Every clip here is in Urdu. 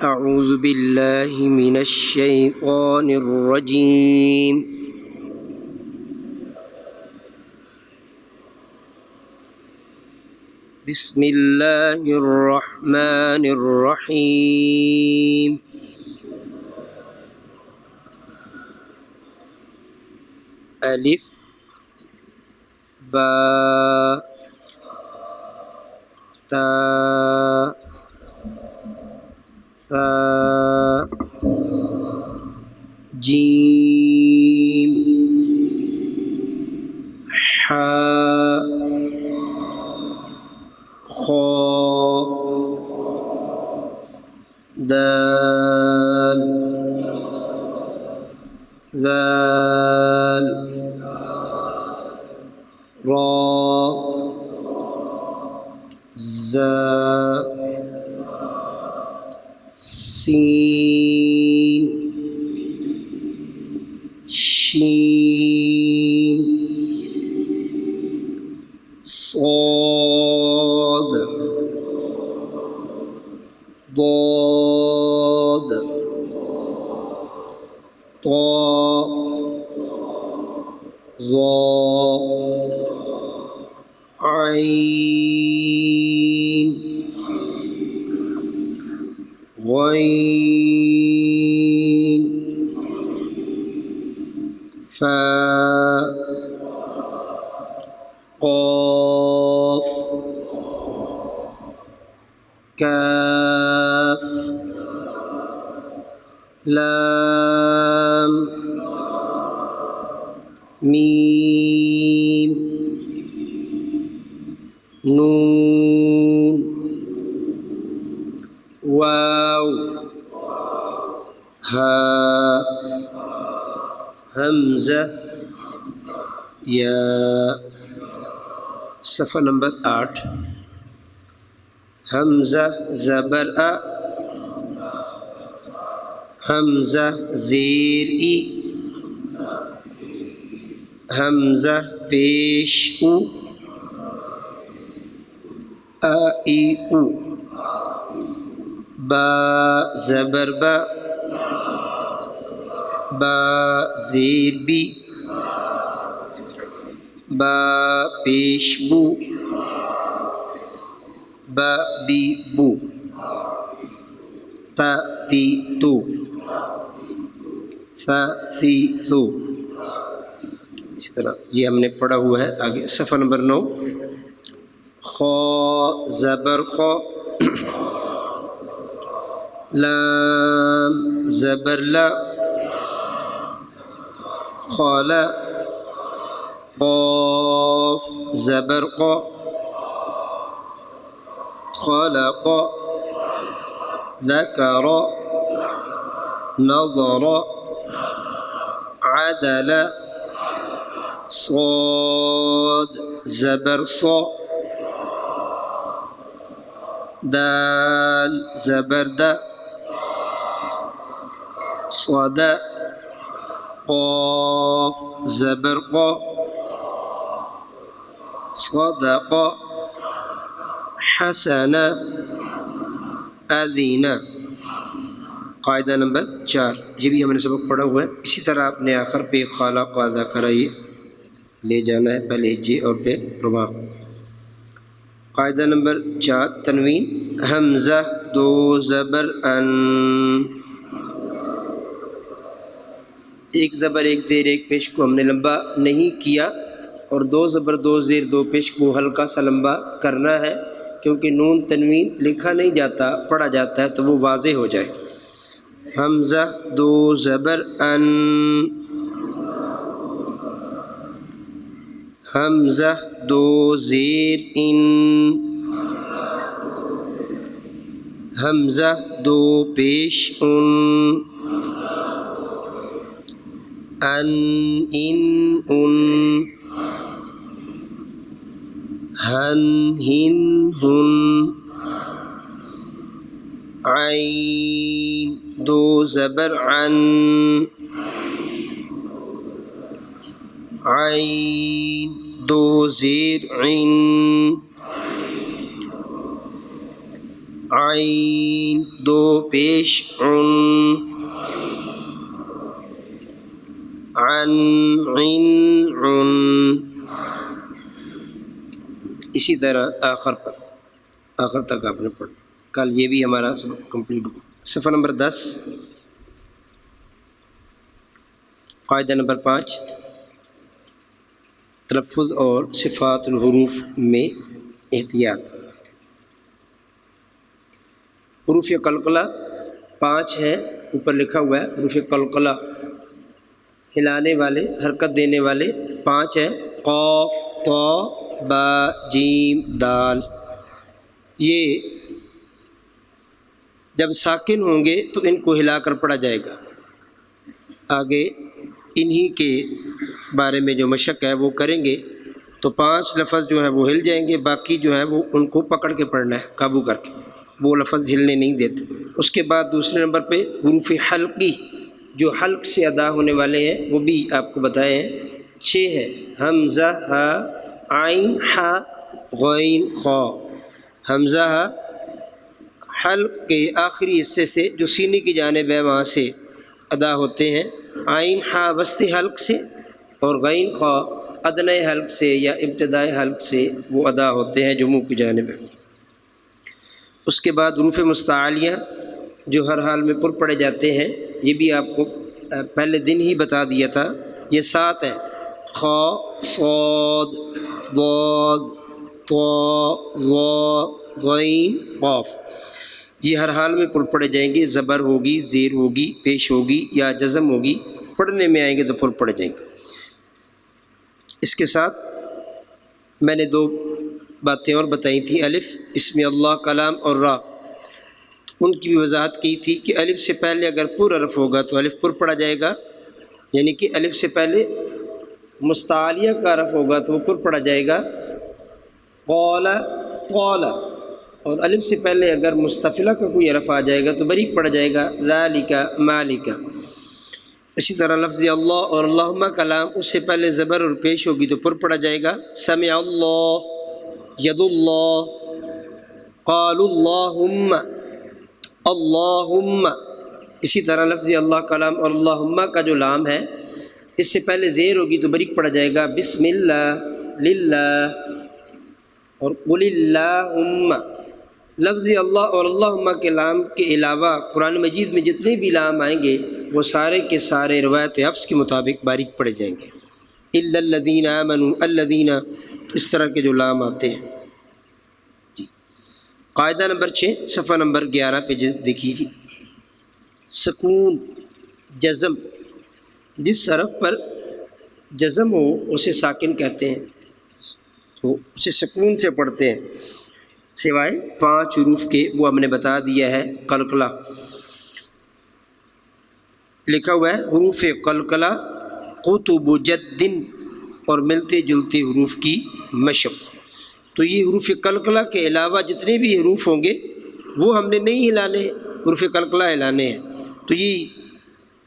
أعوذ بالله من الشيطان الرجيم بسم الله الرحمن الرحيم ألف با تا ثا جيم حاء خاء دال ذال را زا سين شين صاد ضاد طاء ظاء عين غين فاء قاف كاف لام ميم نون واو ہاء حمزہ یا صفحہ نمبر 8 حمزہ زبر ا حمزہ زیر ای حمزہ پیش او ای او با زبر با با زیر بی با پیش بو با بی بو تا تی تو ثا ثی ثو. اسی طرح یہ ہم نے پڑھا ہوا ہے. آگے صفحہ نمبر 9 خا زبر خا لام زبر لا خالا قاف زبر قا خلق ذكر نظر عدل صاد زبر صا دال زبر دا صاد قاف زبر قا صدق حسن اذن. قاعدہ نمبر 4 یہ بھی ہم نے سبق پڑھا ہوا ہے. اسی طرح آپ نے آخر پہ خالق و ذکر یہ لے جانا ہے، پہلے ہجے اور پھر رباع. قاعدہ نمبر 4 تنوین حمزہ دو زبر ان ایک زبر ایک زیر ایک پیش کو ہم نے لمبا نہیں کیا اور دو زبر دو زیر دو پیش کو ہلکا سا لمبا کرنا ہے کیونکہ نون تنوین لکھا نہیں جاتا پڑھا جاتا ہے تو وہ واضح ہو جائے. حمزہ دو زبر ان حمزہ دو زیر ان حمزہ دو پیش ان ان ہن ہن ہن عین دو زبر عن عین دو زیر عن عین دو پیش عن عن عن عن اسی طرح آخر تک آپ نے پڑھا. کل یہ بھی ہمارا سبق کمپلیٹ ہوا. صفحہ نمبر 10 قاعدہ نمبر 5 تلفظ اور صفات الحروف میں احتیاط. حروف قلقلہ 5 ہے، اوپر لکھا ہوا ہے حروف قلقلہ ہلانے والے حرکت دینے والے 5 ہیں. قاف طا با جیم دال. یہ جب ساکن ہوں گے تو ان کو ہلا کر پڑھا جائے گا. آگے انہی کے بارے میں جو مشق ہے وہ کریں گے تو 5 لفظ جو ہیں وہ ہل جائیں گے، باقی جو ہیں وہ ان کو پکڑ کے پڑھنا ہے، قابو کر کے، وہ لفظ ہلنے نہیں دیتے. اس کے بعد دوسرے نمبر پہ حروف حلقی جو حلق سے ادا ہونے والے ہیں وہ بھی آپ کو بتائے ہیں. 6 ہے. حمزہ ہا عین ہا غین خا. حمزہ ہا حلق کے آخری حصے سے جو سینے کی جانب ہے وہاں سے ادا ہوتے ہیں. عین ہا وسط حلق سے اور غین خا ادنی حلق سے یا ابتدائی حلق سے وہ ادا ہوتے ہیں جو منہ کی جانب ہے. اس کے بعد حروف مستعلیہ جو ہر حال میں پر پڑے جاتے ہیں، یہ بھی آپ کو پہلے دن ہی بتا دیا تھا. یہ 7 ہیں. خا صاد ضاد طا ظا غین قاف. یہ ہر حال میں پر پڑے جائیں گے. زبر ہوگی، زیر ہوگی، پیش ہوگی یا جزم ہوگی، پڑھنے میں آئیں گے تو پر پڑے جائیں گے. اس کے ساتھ میں نے 2 باتیں اور بتائی تھیں. الف اسم اللہ کلام اور را، ان کی بھی وضاحت کی تھی کہ الف سے پہلے اگر پر حرف ہوگا تو الف پر پڑھا جائے گا، یعنی کہ الف سے پہلے مستعلیہ کا حرف ہوگا تو وہ پر پڑھا جائے گا. قال قال. اور الف سے پہلے اگر مستفلہ کا کوئی حرف آ جائے گا تو بریک پڑا جائے گا. ذالک مالک. اسی طرح لفظ اللہ اور اللہم کلام، اس سے پہلے زبر اور پیش ہوگی تو پر پڑا جائے گا. سمع اللہ ید اللہ. قال اللہم اللہم. اسی طرح لفظ اللہ کلام اور اللہم کا جو لام ہے اس سے پہلے زیر ہوگی تو بریک پڑا جائے گا. بسم اللہ للہ اور قل اللہم. لفظ اللہ اور اللہم کے لام کے علاوہ قرآن مجید میں جتنے بھی لام آئیں گے وہ سارے کے سارے روایت حفظ کے مطابق باریک پڑے جائیں گے. الا الذین آمنوا الذین، اس طرح کے جو لام آتے ہیں. جی قاعدہ نمبر 6 صفحہ نمبر 11 پہ دیکھیے جی. سکون جزم، جس حرف پر جزم ہو اسے ساکن کہتے ہیں، تو اسے سکون سے پڑھتے ہیں، سوائے 5 حروف کے، وہ ہم نے بتا دیا ہے. قلقلہ لکھا ہوا ہے حروف قلقلہ قطب جد اور ملتے جلتے حروف کی مشق. تو یہ حروف قلقلہ کے علاوہ جتنے بھی حروف ہوں گے وہ ہم نے نہیں ہلانے ہیں، حروف قلقلہ ہلانے ہیں. تو یہ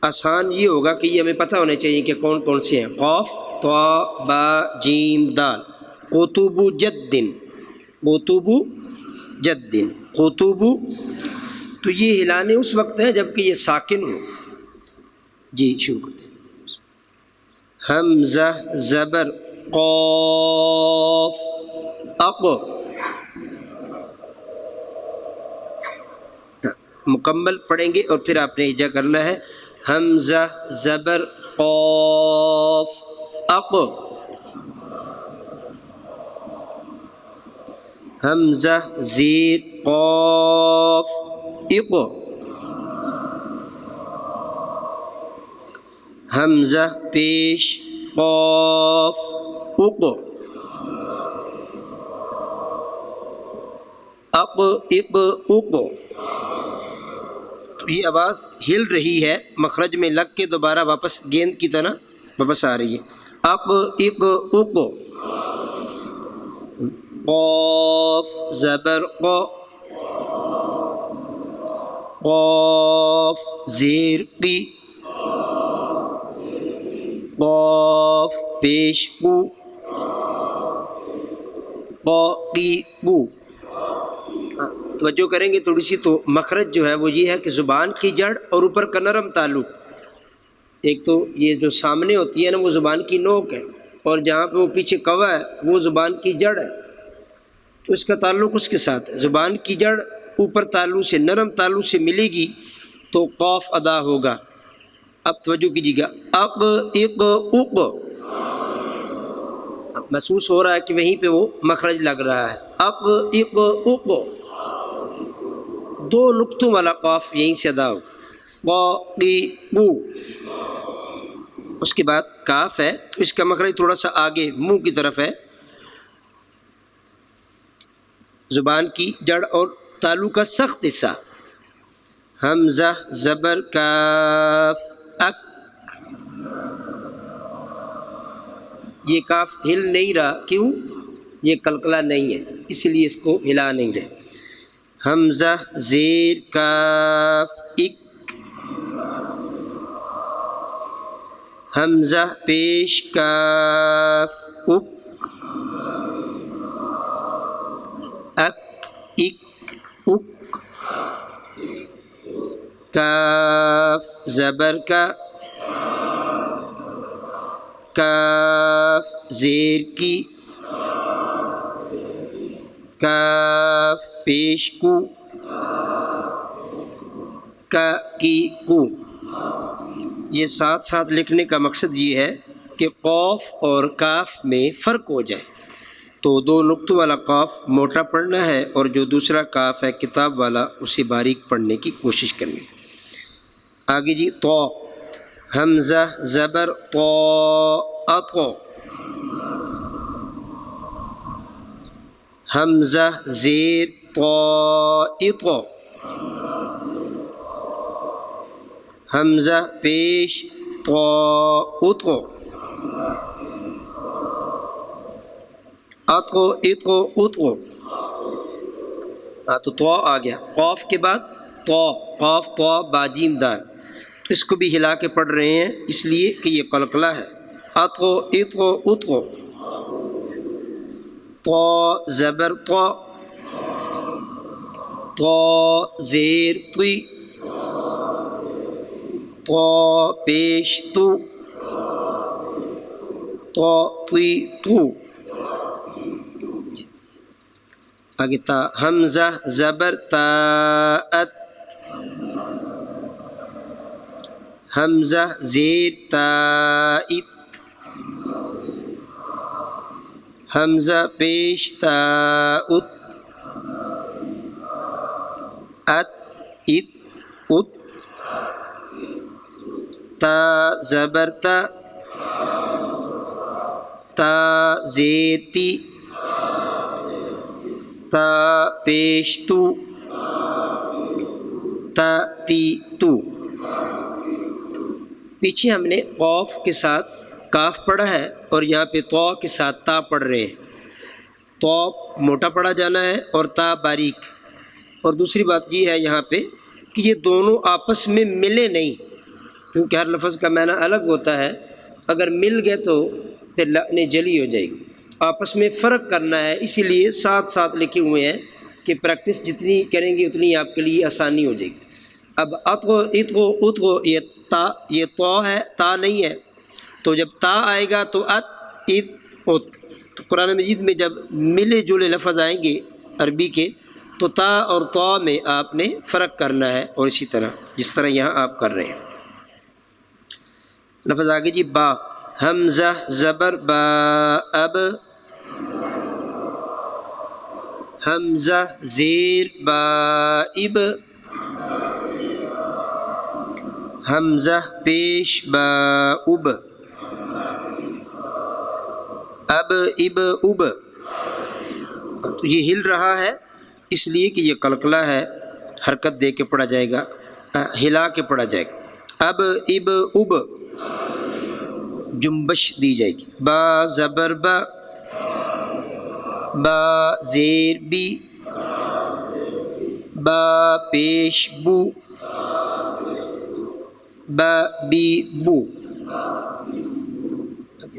آسان یہ ہوگا کہ یہ ہمیں پتہ ہونے چاہیے کہ کون کون سے ہیں. قاف طا با جیم دال. قطب جد قطب جد قطب. تو یہ ہلانے اس وقت ہیں جب کہ یہ ساکن ہو. جی شروع کرتے ہیں. حمزہ زبر قاف اق. مکمل پڑھیں گے اور پھر آپ نے اجا کرنا ہے. حمزہ زبر قاف اق. حمزہ زیر قاف اق. حمزہ پیش قاف اق. اق اق اق. تو یہ آواز ہل رہی ہے، مخرج میں لگ کے دوبارہ واپس گیند کی طرح واپس آ رہی ہے. اق اق اق. قاف زبر قا. قاف زیر قی. قاف پیش قو. قا قی قو. توجہ کریں گے تھوڑی سی تو مخرج جو ہے وہ یہ ہے کہ زبان کی جڑ اور اوپر کا نرم تالو، ایک تو یہ جو سامنے ہوتی ہے نا وہ زبان کی نوک ہے، اور جہاں پہ وہ پیچھے کوا ہے وہ زبان کی جڑ ہے، تو اس کا تعلق اس کے ساتھ ہے۔ زبان کی جڑ اوپر تالو سے، نرم تالو سے ملے گی تو قاف ادا ہوگا۔ اب توجہ کیجیے گا، اق اق اق، محسوس ہو رہا ہے کہ وہیں پہ وہ مخرج لگ رہا ہے، اق اق اق، دو نقطوں والا قاف یہیں سے ادا ہوگا، قا قی قو۔ اس کے بعد کاف ہے تو اس کا مخرج تھوڑا سا آگے منہ کی طرف ہے، زبان کی جڑ اور تالو کا سخت حصہ، حمزہ زبر کاف اک، یہ کاف ہل نہیں رہا، کیوں؟ یہ قلقلہ نہیں ہے اس لیے اس کو ہلا نہیں رہے۔ حمزہ زیر کاف اک، حمزہ پیش کاف اک، اک اک اک، کاف زبر کا، کاف زیر کی، کاف پیش کو، کا کی کو۔ یہ ساتھ ساتھ لکھنے کا مقصد یہ ہے کہ قاف اور کاف میں فرق ہو جائے، تو دو نقطوں والا قاف موٹا پڑھنا ہے اور جو دوسرا کاف ہے کتاب والا اسے باریک پڑھنے کی کوشش کرنی۔ آگے جی، تو حمزہ زبر تو اطو، حمزہ زیر تو اطو، حمزہ پیش تو اطو، اطو اطو اطو۔ تو آ گیا، قاف کے بعد تو، قاف تو باجیم دال، تو اس کو بھی ہلا کے پڑھ رہے ہیں اس لیے کہ یہ قلقلہ ہے، اطو اطو اطو، تو زبر تو، تو زیر تی، تو پیش تو، تو تی تو۔ آگے تا، حمزہ زبر تا ات، حمزہ زیر تا ات، حمزہ پیش تا ات، ات ات ات، تا زبر تا، تا زیر تی، تا پیش تو، تا تی تو۔ پیچھے ہم نے قاف کے ساتھ کاف پڑھا ہے اور یہاں پہ تو کے ساتھ تا پڑھ رہے ہیں، تو موٹا پڑھا جانا ہے اور تا باریک۔ اور دوسری بات یہ ہے یہاں پہ کہ یہ دونوں آپس میں ملے نہیں، کیونکہ ہر لفظ کا معنی الگ ہوتا ہے، اگر مل گئے تو پھر لعنیں جلی ہو جائے گی، آپس میں فرق کرنا ہے، اسی لیے ساتھ ساتھ لکھے ہوئے ہیں کہ پریکٹس جتنی کریں گے اتنی آپ کے لیے آسانی ہو جائے گی۔ اب اتغو اتغو اتغو، یہ تا، یہ تو ہے، تا نہیں ہے، تو جب تا آئے گا تو ات ات ات، تو قرآن مجید میں جب ملے جلے لفظ آئیں گے عربی کے تو تا اور تو میں آپ نے فرق کرنا ہے، اور اسی طرح جس طرح یہاں آپ کر رہے ہیں۔ لفظ آگے جی، با، حمزہ زبر با اب، حمزہ زیر با اب، حمزہ پیش با اب، اب اب اب، تو یہ ہل رہا ہے اس لیے کہ یہ قلقلہ ہے، حرکت دے کے پڑھا جائے گا، ہلا کے پڑھا جائے گا، اب اب اب، جنبش دی جائے گی۔ با زبر با، با زیر بی، با پیش بو، با بی بو،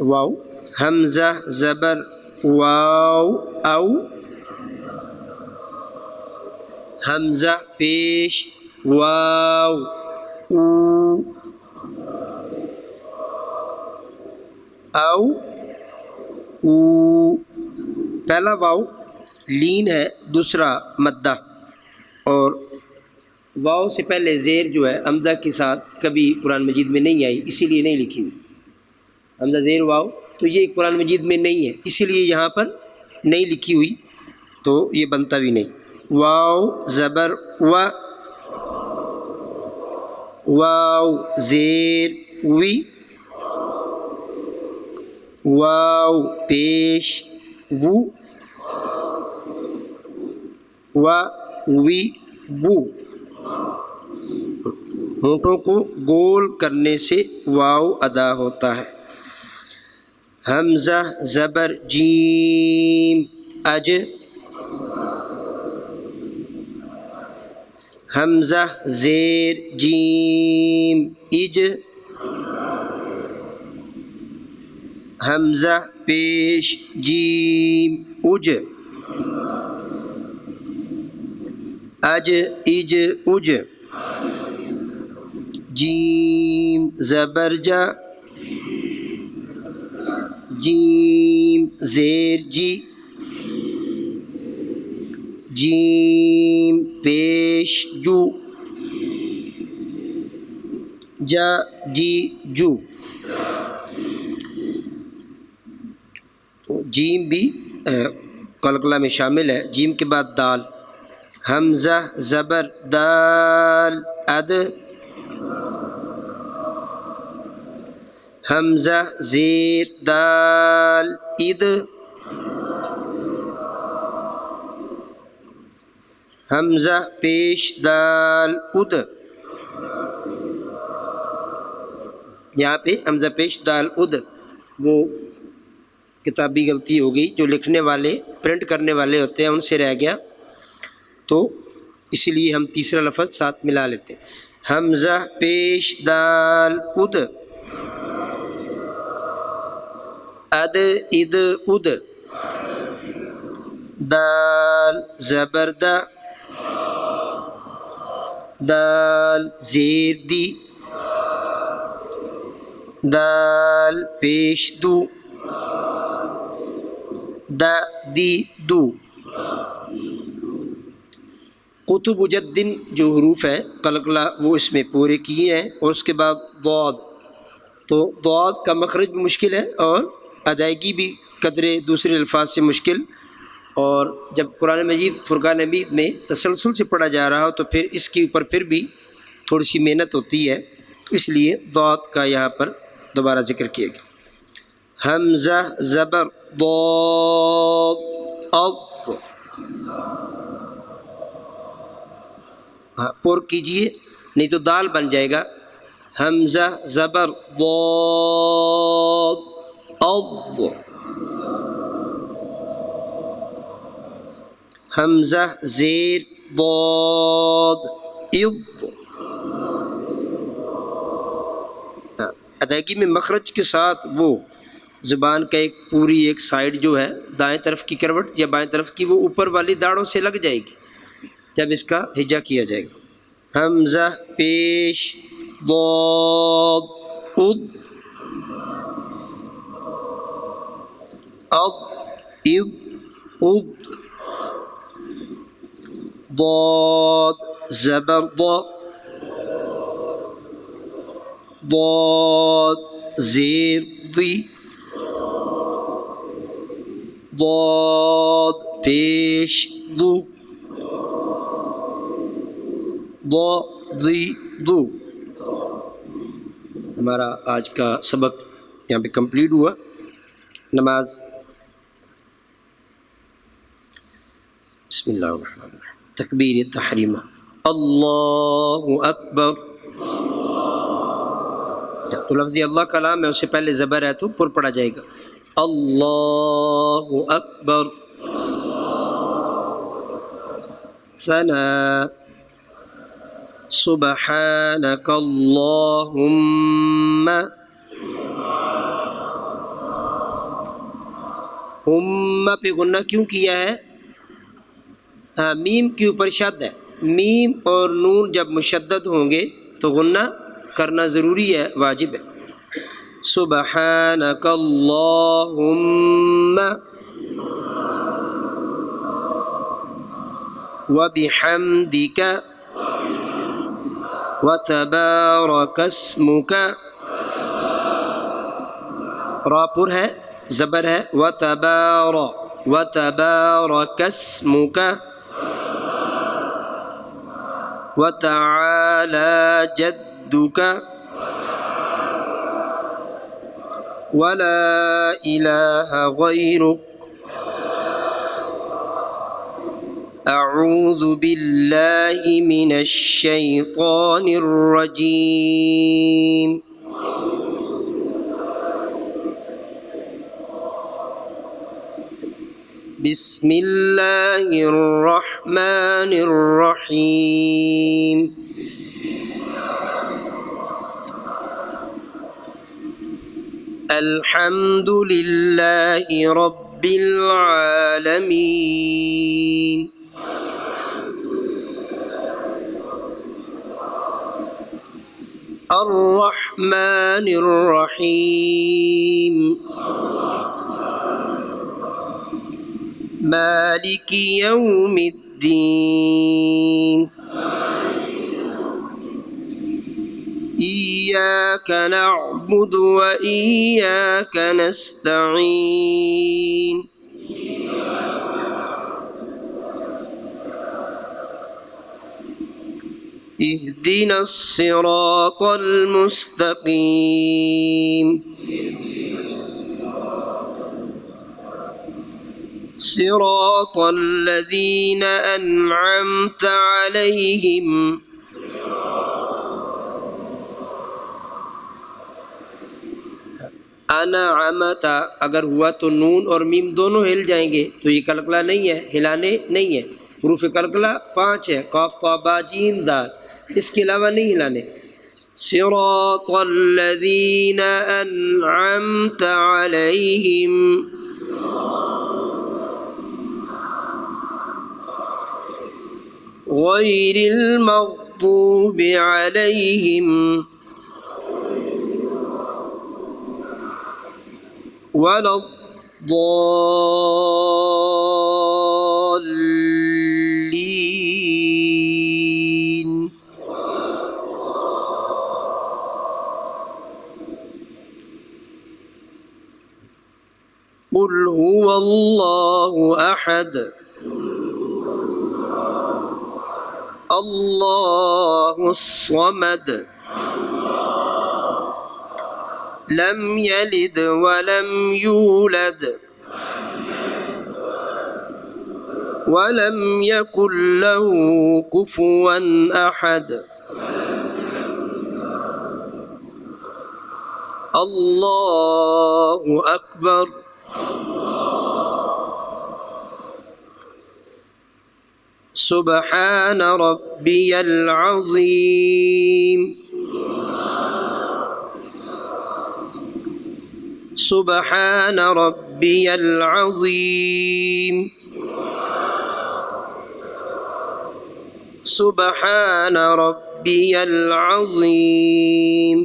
واو، حمزہ زبر واو او، حمزہ پیش واو او او او، پہلا واو لین ہے، دوسرا مدہ، اور واو سے پہلے زیر جو ہے حمزہ کے ساتھ کبھی قرآن مجید میں نہیں آئی، اسی لیے نہیں لکھی ہوئی حمزہ زیر واو، تو یہ قرآن مجید میں نہیں ہے، اسی لیے یہاں پر نہیں لکھی ہوئی، تو یہ بنتا بھی نہیں۔ واو زبر و، واو زیر وی، واو پیش وو، وی وو، ہونٹوں کو گول کرنے سے واو ادا ہوتا ہے۔ حمزہ زبر جیم اج، حمزہ زیر جیم اج، حمزہ پیش جیم اج، اج اج اج، جیم زبر جا، جیم زیر جی، جیم پیش جو، جا جی جو، جیم بھی قلقلہ میں شامل ہے۔ جیم کے بعد دال، حمزہ زبر دال اد، حمزہ زیر دال اد، حمزہ پیش دال اد، یہاں پہ حمزہ پیش دال اد وہ کتابی غلطی ہو گئی، جو لکھنے والے پرنٹ کرنے والے ہوتے ہیں ان سے رہ گیا، تو اسی لیے ہم تیسرا لفظ ساتھ ملا لیتے ہیں۔ حمزہ پیش دال اد، اد اد اد، دال زبر دا، دال زیر دی، دال پیش دو، دا دی دو۔ قطب جدن جو حروف ہیں قلقلہ وہ اس میں پورے کیے ہیں، اور اس کے بعد ضاد، تو ضاد کا مخرج بھی مشکل ہے اور ادائیگی بھی قدرے دوسرے الفاظ سے مشکل، اور جب قرآن مجید فرقان حمید میں تسلسل سے پڑھا جا رہا ہو تو پھر اس کے اوپر پھر بھی تھوڑی سی محنت ہوتی ہے، تو اس لیے ضاد کا یہاں پر دوبارہ ذکر کیا گیا۔ حمزہ زبر ضاد اض، پر کیجئے نہیں تو دال بن جائے گا۔ حمزہ زبر ضاد اض، حمزہ زیر ضاد اض، ادائیگی میں مخرج کے ساتھ وہ زبان کا ایک پوری ایک سائیڈ جو ہے دائیں طرف کی کروٹ یا بائیں طرف کی وہ اوپر والی داڑھوں سے لگ جائے گی جب اس کا ہجا کیا جائے گا۔ حمزہ پیش ضاد اض، اض اض اض، ضاد زبر ضا، ضاد زیر ضی، ضاد پیش ضو، ضا ضی ضو۔ ہمارا آج کا سبق یہاں پہ کمپلیٹ ہوا۔ نماز بسم اللہ الرحمن الرحیم، تکبیر تحریمہ، اللہ اکبر، تو لفظ اللہ کلام ہے، اس سے پہلے زبر ہے تو پر پڑا جائے گا، اللہ اکبر، ثنا، سبحانک اللہم، ہم پہ غنہ کیوں کیا ہے؟ میم کے اوپر شد ہے، میم اور نون جب مشدد ہوں گے تو غنہ کرنا ضروری ہے، واجب ہے۔ سبحانک اللہم وبحمدک وتبارک اسمک، را پر ہے، زبر ہے، وتبارک اسمک وتعالی جدک ولا الہ غیرک، اعوذ باللہ من الشیطان الرجیم۔ بسم اللہ الرحمن الرحیم۔ الحمد للہ رب العالمین، الرحمن الرحیم، مالک یوم الدین، ایاک نعبد و ایاک نستعین، اہدنا الصراط المستقیم، صراط الذین انعمت علیہم، انعمت اگر ہوا تو نون اور میم دونوں ہل جائیں گے، تو یہ قلقلہ نہیں ہے، ہلانے نہیں ہے۔ حروف قلقلہ 5 ہے، قاف طا با جیم دال، اس کے علاوہ نہیں ہلانے۔ صراط الذین انعمت علیہم غیر المغضوب علیہم ولا الضالین۔ قل هو اللہ احد اللہ الصمد لم یلد ولم یولد ولم یکن له کفوا احد، اللہ اکبر۔ سبحان ربی العظیم، سبحان ربی العظیم، سبحان ربی العظیم،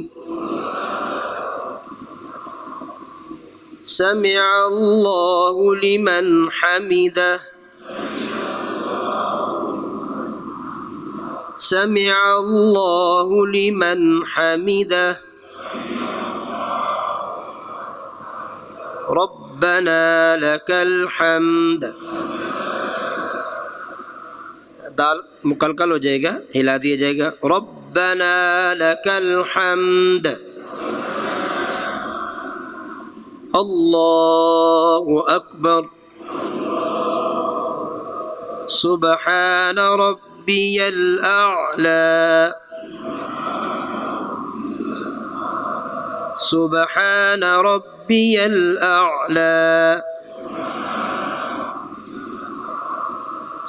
سمع اللہ لمن حمدہ، سمع اللہ لمن حمدہ، ربنا لک الحمد، دال مقلقل ہو جائے گا، ہلا دیا جائے گا، ربنا لک الحمد، اللہ اکبر۔ سبحان ربی الاعلی، سبحان ربی الاعلی،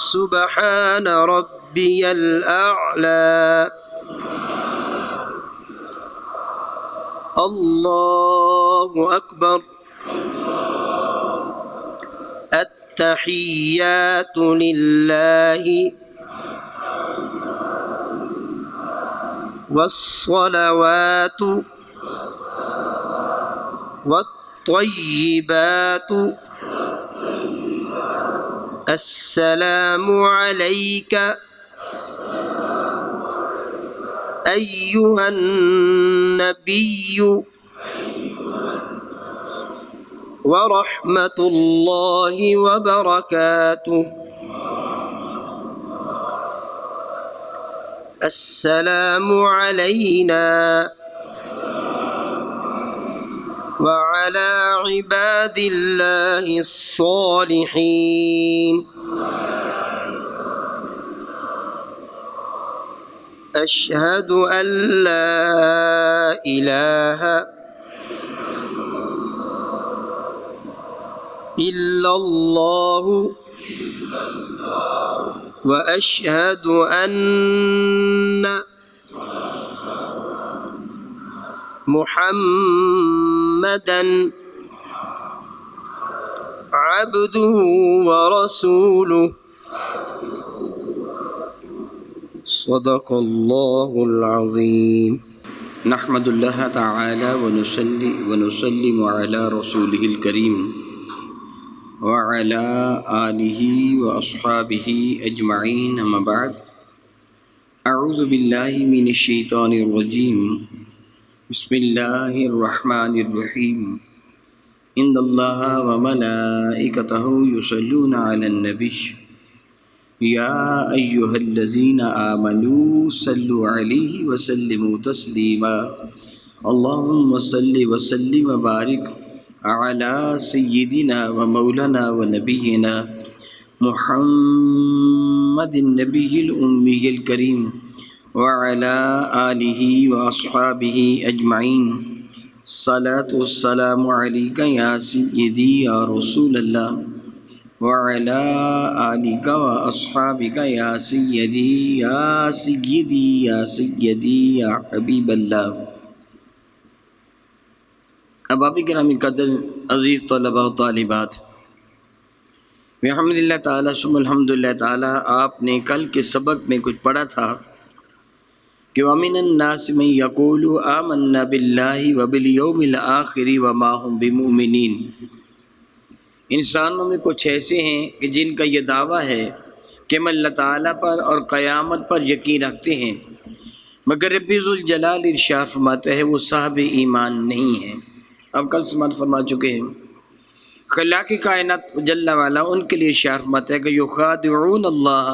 سبحان ربی الاعلی، اللہ اکبر۔ التحیات للہ والصلوات والطيبات السلام عليك أيها النبي ورحمة الله وبركاته السلام علينا وعلى عباد الله الصالحين أشهد أن لا إله إلا الله وأشهد أن محمدًا عبده ورسوله صدق الله العظيم نحمد الله تعالى ونسلم على رسوله الكريم وعلى آله وأصحابه أجمعين أما بعد أعوذ بالله من الشيطان الرجيم بسم الله الرحمن الرحيم إن الله وملائكته يصلون على النبي يا أيها الذين آمنوا صلوا عليه وسلموا تسليما اللهم صل وسلم وبارك على سيدنا ومولانا ونبينا محمد النبي الأمي الكريم وعلى آله وأصحابه أجمعين الصلاة والسلام عليك يا سيدي يا رسول الله وعلى آلك وأصحابك يا سيدي يا سيدي يا سيدي يا حبيب الله احباب کرام قدر عزیز طلباء و طالبات، الحمد للہ تعالیٰ ثم الحمد للہ تعالیٰ، آپ نے کل کے سبق میں کچھ پڑھا تھا کہ وَمِنَ النَّاسِ مَن يَقُولُ آمَنَّا بِاللَّهِ وَبِالْيَوْمِ الْآخِرِ وَمَا هُمْ بِمُؤْمِنِينَ۔ انسانوں میں کچھ ایسے ہیں کہ جن کا یہ دعویٰ ہے کہ ہم اللہ تعالیٰ پر اور قیامت پر یقین رکھتے ہیں، مگر رب ذوالجلال ارشاد فرماتا ہے وہ صاحب ایمان نہیں ہیں۔ اب کل سماعت فرما چکے ہیں خلاق کائنات جل وعلا ان کے لیے ارشاد فرماتا ہے کہ یخادعون اللہ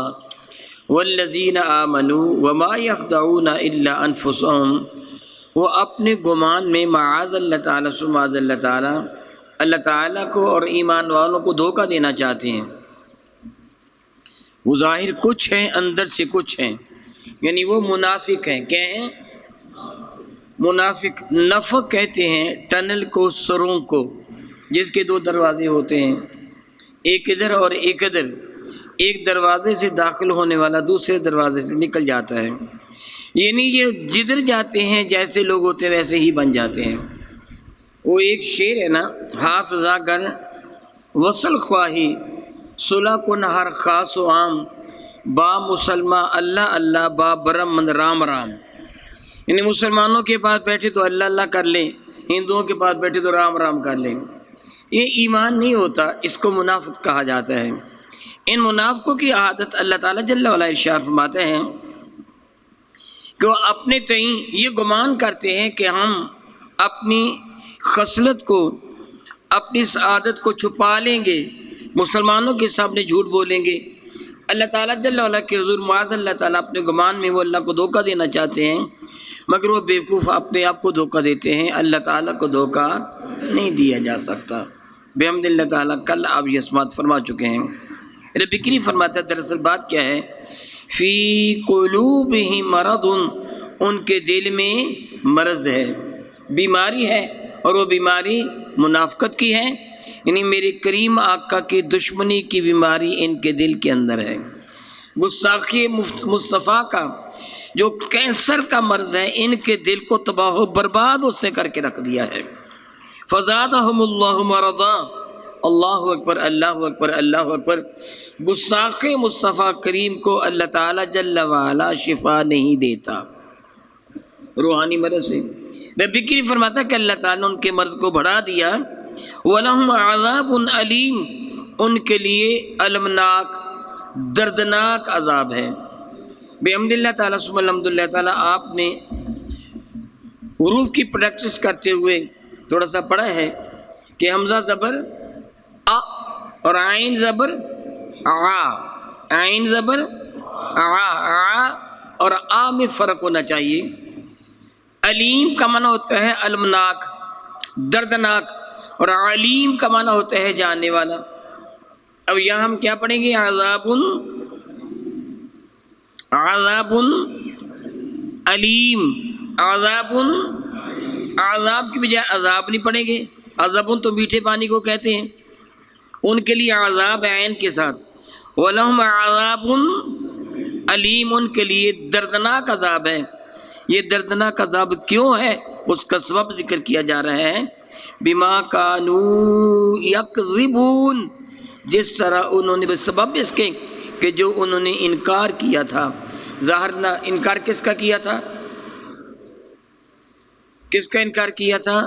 والذین آمنوا وما یخدعون الا انفسهم، وہ اپنے گمان میں معاذ اللہ تعالیٰ سماذ اللہ تعالیٰ اللہ تعالیٰ کو اور ایمان والوں کو دھوکہ دینا چاہتے ہیں۔ وہ ظاہر کچھ ہیں، اندر سے کچھ ہیں، یعنی وہ منافق ہیں۔ کیا ہیں؟ منافق۔ نفق کہتے ہیں ٹنل کو، سرنگ کو، جس کے دو دروازے ہوتے ہیں، ایک ادھر اور ایک ادھر۔ ایک دروازے سے داخل ہونے والا دوسرے دروازے سے نکل جاتا ہے، یعنی یہ جدھر جاتے ہیں جیسے لوگ ہوتے ہیں ویسے ہی بن جاتے ہیں۔ وہ ایک شعر ہے نا، حافظہ گر وصل خواہی صلح کن ہر خاص و عام، با مسلمہ اللہ اللہ با برم من رام رام، یعنی مسلمانوں کے پاس بیٹھے تو اللہ اللہ کر لیں، ہندوؤں کے پاس بیٹھے تو رام رام کر لیں۔ یہ ایمان نہیں ہوتا، اس کو منافق کہا جاتا ہے۔ ان منافقوں کی عادت اللہ تعالیٰ جل وعلا ارشاد فرماتے ہیں کہ وہ اپنے تئیں یہ گمان کرتے ہیں کہ ہم اپنی خصلت کو، اپنی سعادت کو چھپا لیں گے، مسلمانوں کے سامنے جھوٹ بولیں گے، اللہ تعالیٰ جل وعلا کے حضور معاذ اللہ تعالیٰ اپنے گمان میں وہ اللہ کو دھوکہ دینا چاہتے ہیں، مگر وہ بیوقوف اپنے آپ کو دھوکہ دیتے ہیں، اللہ تعالیٰ کو دھوکہ نہیں دیا جا سکتا۔ بحمد اللہ تعالیٰ کل آپ یہ سماعت فرما چکے ہیں۔ رب کریم فرماتا ہے دراصل بات کیا ہے، فی قلوبہم مرض، ان کے دل میں مرض ہے، بیماری ہے، اور وہ بیماری منافقت کی ہے، یعنی میرے کریم آقا کی دشمنی کی بیماری ان کے دل کے اندر ہے۔ گستاخی مصطفیٰ کا جو کینسر کا مرض ہے ان کے دل کو تباہ و برباد اس نے کر کے رکھ دیا ہے۔ فزادہم اللہ مرضا، اللہ اکبر اللہ اکبر اللہ اکبر۔ گستاخی مصطفیٰ کریم کو اللہ تعالیٰ جل وعلا شفا نہیں دیتا۔ روحانی مرض سے. رب کریم فرماتا ہے کہ اللہ تعالیٰ نے ان کے مرض کو بڑھا دیا. وَلَهُمْ عَذَابٌ علیم، ان کے لیے المناک دردناک عذاب ہے. بحمد اللہ تعالیٰ ثم الحمد للہ تعالیٰ آپ نے حروف کی پریکٹس کرتے ہوئے تھوڑا سا پڑھا ہے کہ حمزہ زبر آ اور عین زبر آ، عین زبر آ اور آ میں فرق ہونا چاہیے. علیم کا معنی ہوتا ہے المناک دردناک، اور علیم کا معنی ہوتا ہے جاننے والا. اب یہاں ہم کیا پڑھیں گے؟ عذاب عذاب علیم. عذاب، عذاب کی بجائے عذاب نہیں پڑھیں گے. عذاب تو میٹھے پانی کو کہتے ہیں، ان کے لیے عذاب عین کے ساتھ. وَلَهُمْ عَذَابٌ علیم، ان کے لیے دردناک عذاب ہے. یہ دردناک عذاب کیوں ہے؟ اس کا سبب ذکر کیا جا رہا ہے. بما کانوا یکذبون، جس طرح انہوں نے سبب اس کے کہ جو انہوں نے انکار کیا تھا. ظاہر نہ انکار کس کا کیا تھا؟ کس کا انکار کیا تھا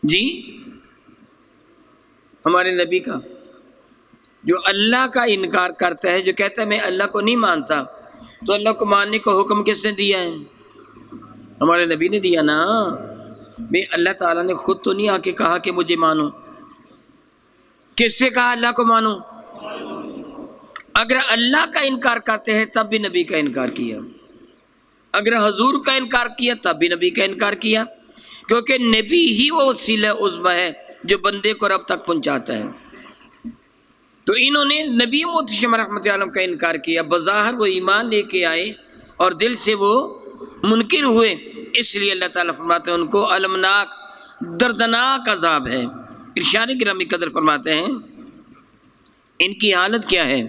جی؟ ہمارے نبی کا. جو اللہ کا انکار کرتا ہے، جو کہتا ہے میں اللہ کو نہیں مانتا، تو اللہ کو ماننے کا حکم کس نے دیا ہے؟ ہمارے نبی نے دیا نا. بھئی اللہ تعالیٰ نے خود تو نہیں آ کے کہا کہ مجھے مانو. کس سے کہا اللہ کو مانو؟ اگر اللہ کا انکار کرتے ہیں تب بھی نبی کا انکار کیا، اگر حضور کا انکار کیا تب بھی نبی کا انکار کیا، کیونکہ نبی ہی وہ وسیلہ عظمی ہے جو بندے کو رب تک پہنچاتا ہے. تو انہوں نے نبی محتشم رحمۃ اللہ علیہ کا انکار کیا. بظاہر وہ ایمان لے کے آئے اور دل سے وہ منکر ہوئے، اس لیے اللہ تعالیٰ فرماتے ہیں ان کو المناک دردناک عذاب ہے. ارشاد گرامی قدر فرماتے ہیں ان کی حالت کیا ہے.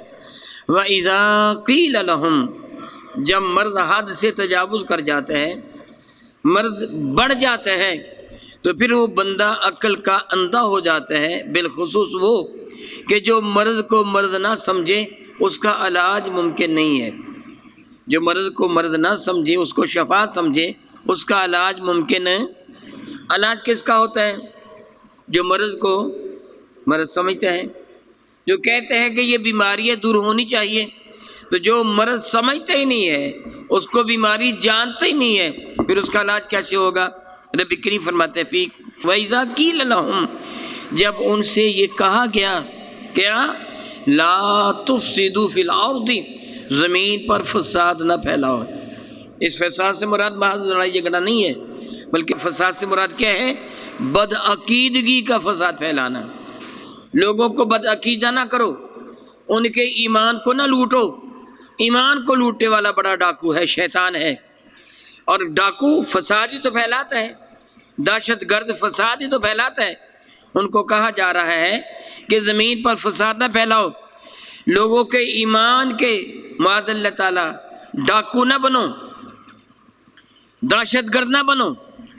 وَإِذَا قِيلَ لَهُمْ، جب مرد حد سے تجاوز کر جاتا ہے، مرد بڑھ جاتا ہے، تو پھر وہ بندہ عقل کا اندھا ہو جاتا ہے. بالخصوص وہ کہ جو مرض کو مرض نہ سمجھے اس کا علاج ممکن نہیں ہے. جو مرض کو مرض نہ سمجھے، اس کو شفا سمجھے، اس کا علاج ممکن ہے. علاج کس کا ہوتا ہے؟ جو مرض کو مرض سمجھتا ہے، جو کہتے ہیں کہ یہ بیماریاں دور ہونی چاہیے. تو جو مرض سمجھتا ہی نہیں ہے، اس کو بیماری جانتا ہی نہیں ہے، پھر اس کا علاج کیسے ہوگا؟ رب کریم فرماتے ہیں فی وَإِذَا قِيلَ لَهُمْ، جب ان سے یہ کہا گیا کیا؟ لا تفسدوا فی الارض، زمین پر فساد نہ پھیلاؤ. اس فساد سے مراد محض لڑائی جھگڑا نہیں ہے، بلکہ فساد سے مراد کیا ہے؟ بدعقیدگی کا فساد پھیلانا. لوگوں کو بدعقیدہ نہ کرو، ان کے ایمان کو نہ لوٹو. ایمان کو لوٹنے والا بڑا ڈاکو ہے، شیطان ہے. اور ڈاکو فساد ہی تو پھیلاتا ہے، دہشت گرد فساد ہی تو پھیلاتا ہے. ان کو کہا جا رہا ہے کہ زمین پر فساد نہ پھیلاؤ، لوگوں کے ایمان کے معاذ اللہ تعالیٰ ڈاکو نہ بنو، دہشت گرد نہ بنو،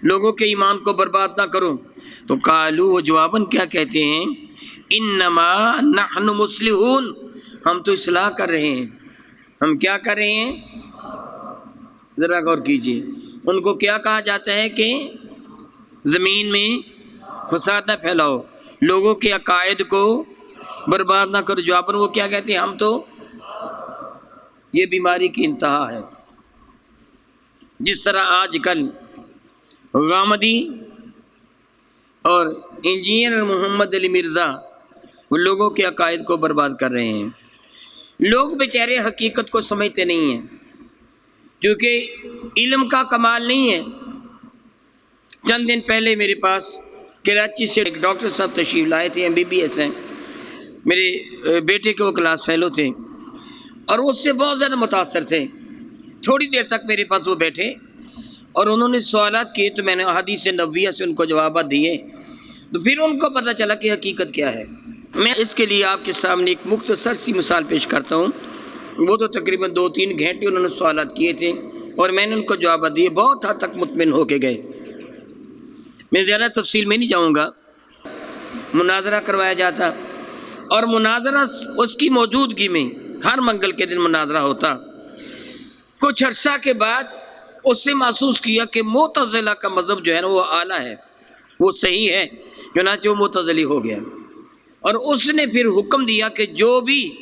لوگوں کے ایمان کو برباد نہ کرو. تو قالوا، وہ جواباً کیا کہتے ہیں؟ انما نحن مصلحون، ہم تو اصلاح کر رہے ہیں. ہم کیا کر رہے ہیں؟ ذرا غور کیجیے. ان کو کیا کہا جاتا ہے کہ زمین میں فساد نہ پھیلاؤ، لوگوں کے عقائد کو برباد نہ کرو. جواباً وہ کیا کہتے ہیں؟ ہم تو، یہ بیماری کی انتہا ہے. جس طرح آج کل غامدی اور انجینئر محمد علی مرزا وہ لوگوں کے عقائد کو برباد کر رہے ہیں. لوگ بیچارے حقیقت کو سمجھتے نہیں ہیں، کیونکہ علم کا کمال نہیں ہے. چند دن پہلے میرے پاس کراچی سے ایک ڈاکٹر صاحب تشریف لائے تھے، MBBS ہیں، میرے بیٹے کے وہ کلاس فیلو تھے، اور وہ اس سے بہت زیادہ متاثر تھے. تھوڑی دیر تک میرے پاس وہ بیٹھے اور انہوں نے سوالات کیے، تو میں نے حدیث نبویہ سے ان کو جوابات دیے. تو پھر ان کو پتہ چلا کہ حقیقت کیا ہے. میں اس کے لیے آپ کے سامنے ایک مختصر سی مثال پیش کرتا ہوں. وہ تو تقریباً 2-3 گھنٹے انہوں نے سوالات کیے تھے اور میں نے ان کو جوابات دیے، بہت حد تک مطمئن ہو کے گئے. میں زیادہ تفصیل میں نہیں جاؤں گا. مناظرہ کروایا جاتا اور مناظرہ اس کی موجودگی میں ہر منگل کے دن مناظرہ ہوتا. کچھ عرصہ کے بعد اس سے محسوس کیا کہ معتزلہ کا مذہب جو ہے نا وہ اعلیٰ ہے، وہ صحیح ہے، چنانچہ وہ معتزلی ہو گیا، اور اس نے پھر حکم دیا کہ جو بھی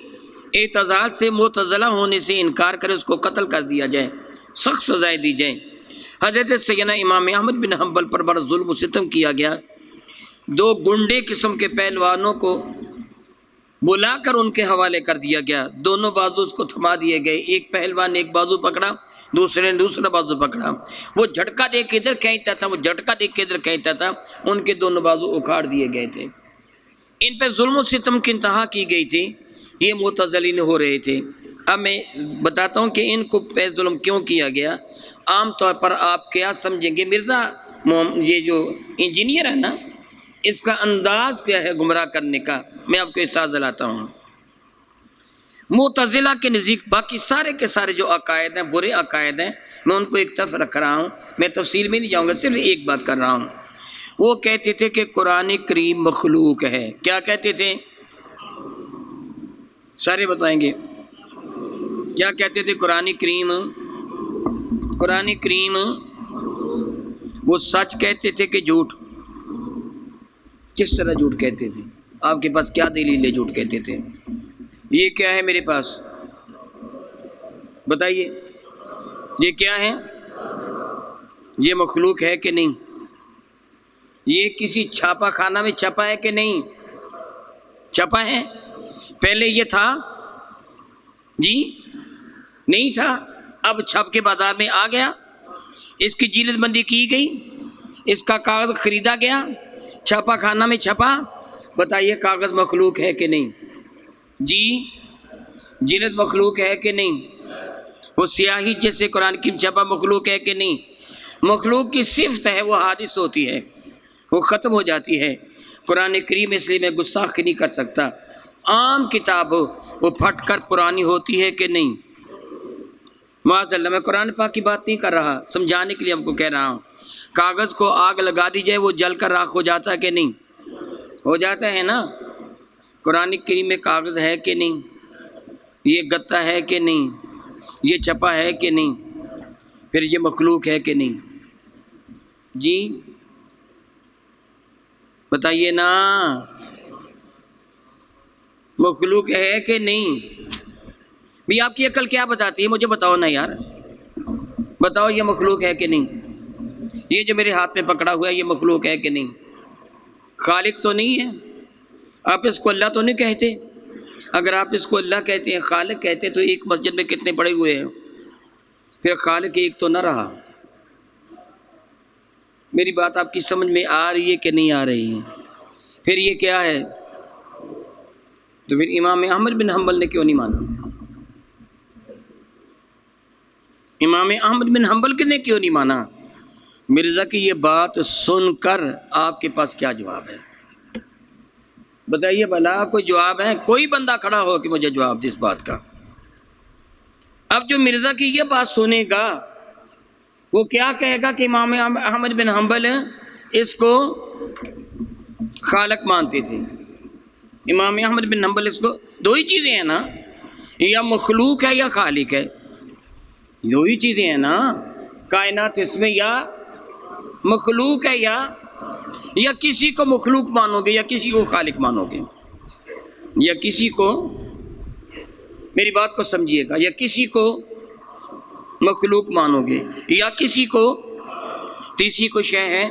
اعتزال سے معتزلہ ہونے سے انکار کرے اس کو قتل کر دیا جائے، سخت سزائیں دی جائیں۔ حضرت سیدنا امام احمد بن حنبل پر بڑا ظلم و ستم کیا گیا، دو گنڈے قسم کے پہلوانوں کو بلا کر ان کے حوالے کر دیا گیا، دونوں بازو اس کو تھما دیے گئے، ایک پہلوان نے ایک بازو پکڑا، دوسرے نے دوسرا بازو پکڑا، وہ جھٹکا دے کے ادھر کھینچتا تھا، وہ جھٹکا دے کے ادھر کھینچتا تھا، ان کے دونوں بازو اکھاڑ دیے گئے تھے۔ ان پہ ظلم و ستم کی انتہا کی گئی تھی، یہ معتزلین ہو رہے تھے۔ اب میں بتاتا ہوں کہ ان کو پہ ظلم کیوں کیا گیا۔ عام طور پر آپ کیا سمجھیں گے، مرزا یہ جو انجینئر ہے نا، اس کا انداز کیا ہے گمراہ کرنے کا، میں آپ کو احساس دلاتا ہوں۔ معتزلہ کے نزدیک باقی سارے کے سارے جو عقائد ہیں برے عقائد ہیں، میں ان کو ایک طرف رکھ رہا ہوں، میں تفصیل میں نہیں جاؤں گا، صرف ایک بات کر رہا ہوں۔ وہ کہتے تھے کہ قرآن کریم مخلوق ہے۔ کیا کہتے تھے؟ سارے بتائیں گے کیا کہتے تھے؟ قرآن کریم وہ سچ کہتے تھے کہ جھوٹ؟ کس طرح جھوٹ کہتے تھے؟ آپ کے پاس کیا دلیل ہے جھوٹ کہتے تھے؟ یہ کیا ہے میرے پاس؟ بتائیے، یہ کیا ہے؟ یہ مخلوق ہے کہ نہیں؟ یہ کسی چھاپا خانہ میں چھپا ہے کہ نہیں؟ چھپا ہے؟ پہلے یہ تھا؟ جی نہیں تھا، اب چھپ کے بازار میں آ گیا، اس کی جلد بندی کی گئی، اس کا کاغذ خریدا گیا، چھاپا خانہ میں چھپا۔ بتائیے کاغذ مخلوق ہے کہ نہیں؟ جی جلد مخلوق ہے کہ نہیں؟ وہ سیاہی جیسے قرآن کی چھپا مخلوق ہے کہ نہیں؟ مخلوق کی صفت ہے، وہ حادث ہوتی ہے، وہ ختم ہو جاتی ہے۔ قرآن کریم اس لیے میں گستاخی نہیں کر سکتا، عام کتاب ہو وہ پھٹ کر پرانی ہوتی ہے کہ نہیں؟ معاذ اللہ، میں قرآن پاک کی بات نہیں کر رہا، سمجھانے کے لیے ہم کو کہہ رہا ہوں۔ کاغذ کو آگ لگا دی جائے وہ جل کر راکھ ہو جاتا ہے کہ نہیں؟ ہو جاتا ہے نا۔ قرآن کریم میں کاغذ ہے کہ نہیں؟ یہ گتا ہے کہ نہیں؟ یہ چھپا ہے کہ نہیں؟ پھر یہ مخلوق ہے کہ نہیں؟ جی بتائیے نا، مخلوق ہے کہ نہیں؟ بھی آپ کی عقل کیا بتاتی ہے؟ مجھے بتاؤ نا یار، بتاؤ یہ مخلوق ہے کہ نہیں؟ یہ جو میرے ہاتھ میں پکڑا ہوا ہے یہ مخلوق ہے کہ نہیں؟ خالق تو نہیں ہے، آپ اس کو اللہ تو نہیں کہتے؟ اگر آپ اس کو اللہ کہتے ہیں، خالق کہتے تو ایک مسجد میں کتنے پڑے ہوئے ہیں؟ پھر خالق ایک تو نہ رہا۔ میری بات آپ کی سمجھ میں آ رہی ہے کہ نہیں آ رہی ہے؟ پھر یہ کیا ہے؟ تو پھر امام احمد بن حنبل نے کیوں نہیں مانا؟ امام احمد بن حنبل نے کیوں نہیں مانا؟ مرزا کی یہ بات سن کر آپ کے پاس کیا جواب ہے؟ بتائیے بھلا، کوئی جواب ہے؟ کوئی بندہ کھڑا ہو کہ مجھے جواب دے اس بات کا۔ اب جو مرزا کی یہ بات سنے گا وہ کیا کہے گا کہ امام احمد بن حنبل اس کو خالق مانتے تھے۔ امام احمد بن حنبل اس کو، دو ہی چیزیں ہیں نا، یا مخلوق ہے یا خالق ہے، دو ہی چیزیں ہیں نا کائنات اس میں، یا مخلوق ہے یا کسی کو مخلوق مانو گے یا کسی کو خالق مانو گے، یا کسی کو، میری بات کو سمجھیے گا، یا کسی کو مخلوق مانو گے یا کسی کو، تیسری کو شے ہے۔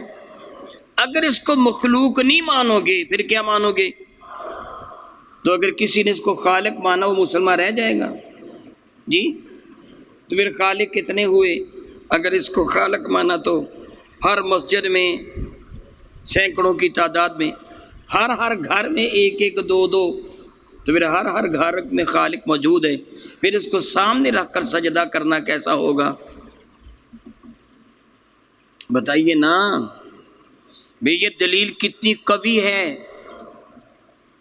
اگر اس کو مخلوق نہیں مانو گے پھر کیا مانو گے؟ تو اگر کسی نے اس کو خالق مانا وہ مسلمان رہ جائے گا؟ جی تو پھر خالق کتنے ہوئے؟ اگر اس کو خالق مانا تو ہر مسجد میں سینکڑوں کی تعداد میں، ہر گھر میں ایک ایک دو دو، تو پھر ہر گھر میں خالق موجود ہے، پھر اس کو سامنے رکھ کر سجدہ کرنا کیسا ہوگا؟ بتائیے نا بھئی، یہ دلیل کتنی قوی ہے،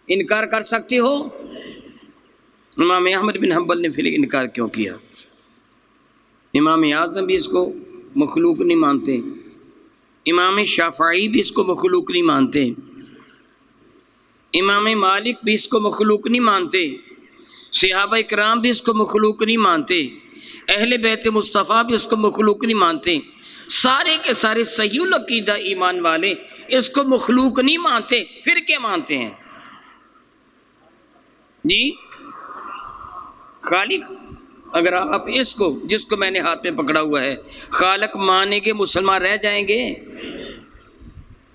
انکار کر سکتے ہو؟ امام احمد بن حنبل نے پھر انکار کیوں کیا؟ امام اعظم بھی اس کو مخلوق نہیں مانتے، امام شافعی بھی اس کو مخلوق نہیں مانتے، امام مالک بھی اس کو مخلوق نہیں مانتے، صحابہ اکرام بھی اس کو مخلوق نہیں مانتے، اہل بیت مصطفیٰ بھی اس کو مخلوق نہیں مانتے، سارے کے سارے صحیح العقیدہ ایمان والے اس کو مخلوق نہیں مانتے، پھر کیا مانتے ہیں جی؟ خالق۔ اگر آپ اس کو، جس کو میں نے ہاتھ میں پکڑا ہوا ہے، خالق مانیں گے مسلمان رہ جائیں گے؟